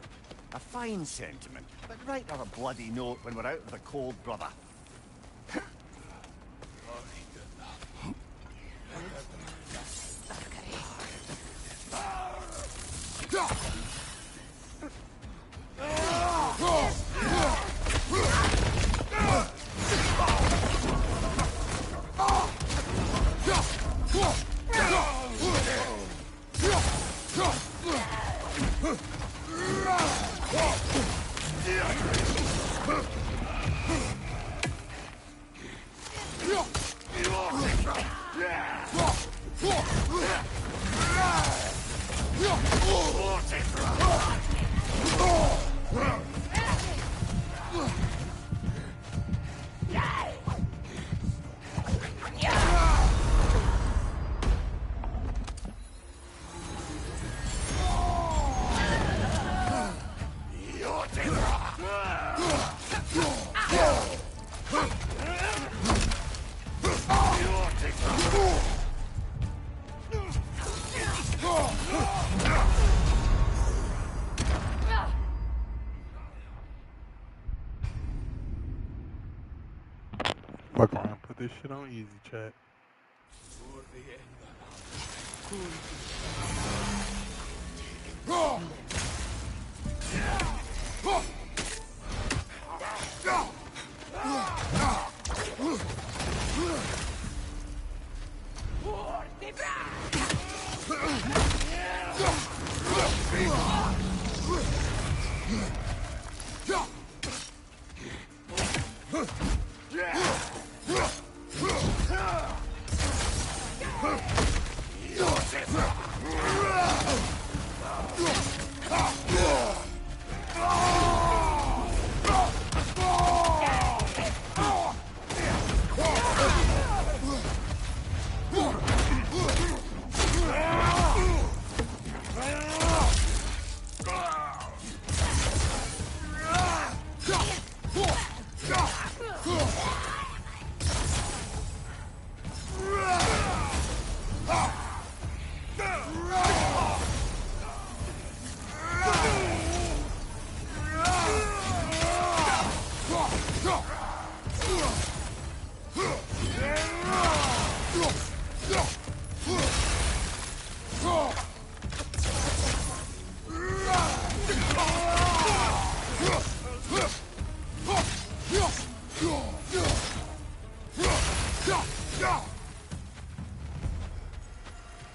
A fine sentiment, but write her a bloody note when we're out of the cold, brother. Fuck around, put this shit on easy chat.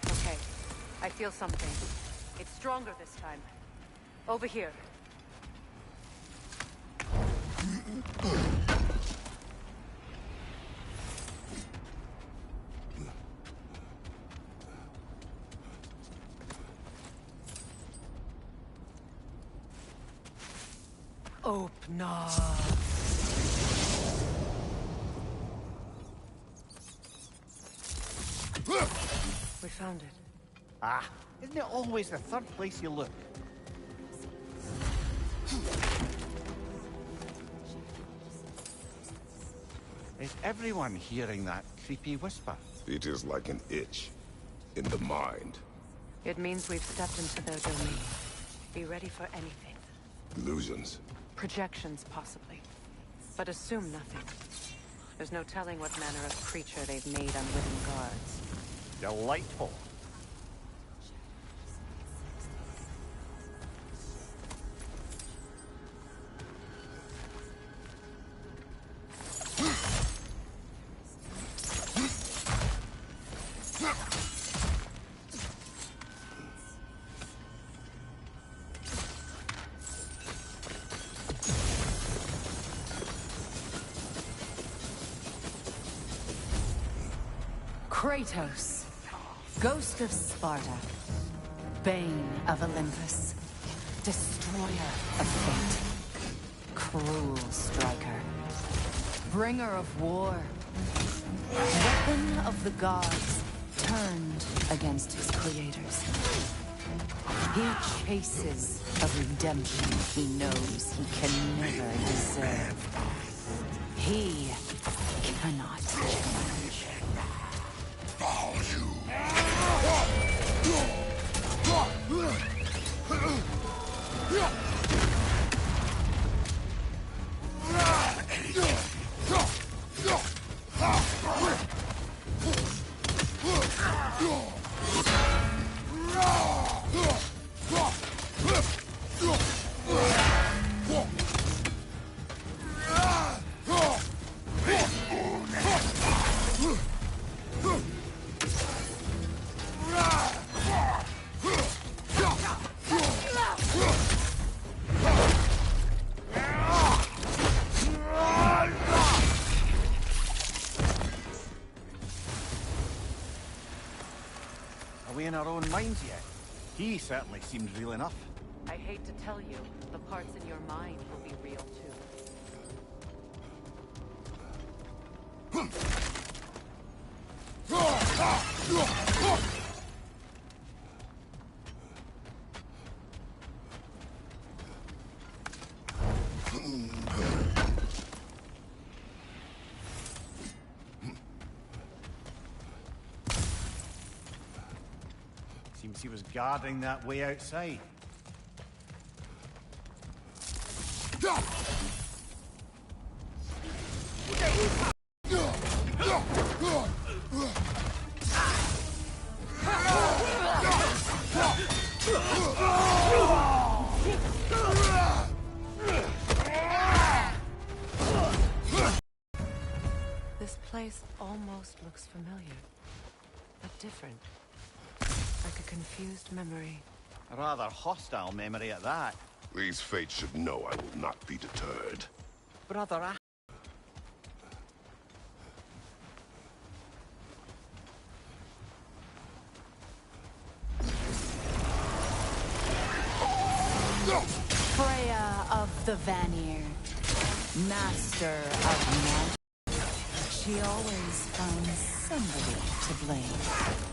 Okay, I feel something. It's stronger this time. Over here. Open up. We found it. Ah, isn't it always the third place you look? Is everyone hearing that creepy whisper? It is like an itch in the mind. It means we've stepped into their domain. Be ready for anything. Illusions. Projections, possibly. But assume nothing. There's no telling what manner of creature they've made unwitting guards. Delightful. Kratos, Ghost of Sparta, Bane of Olympus, Destroyer of Fate, Cruel Striker, Bringer of War, Weapon of the Gods, turned against his creators. He chases a redemption he knows he can never deserve. He cannot change. Are we in our own minds yet? He certainly seems real enough. I hate to tell you, the parts in your mind will be real too. Seems he was guarding that way outside. This place almost looks familiar, but different. Like a confused memory. A rather hostile memory at that. These fates should know I will not be deterred. Brother, Freya of the Vanir, master of magic. She always finds somebody to blame.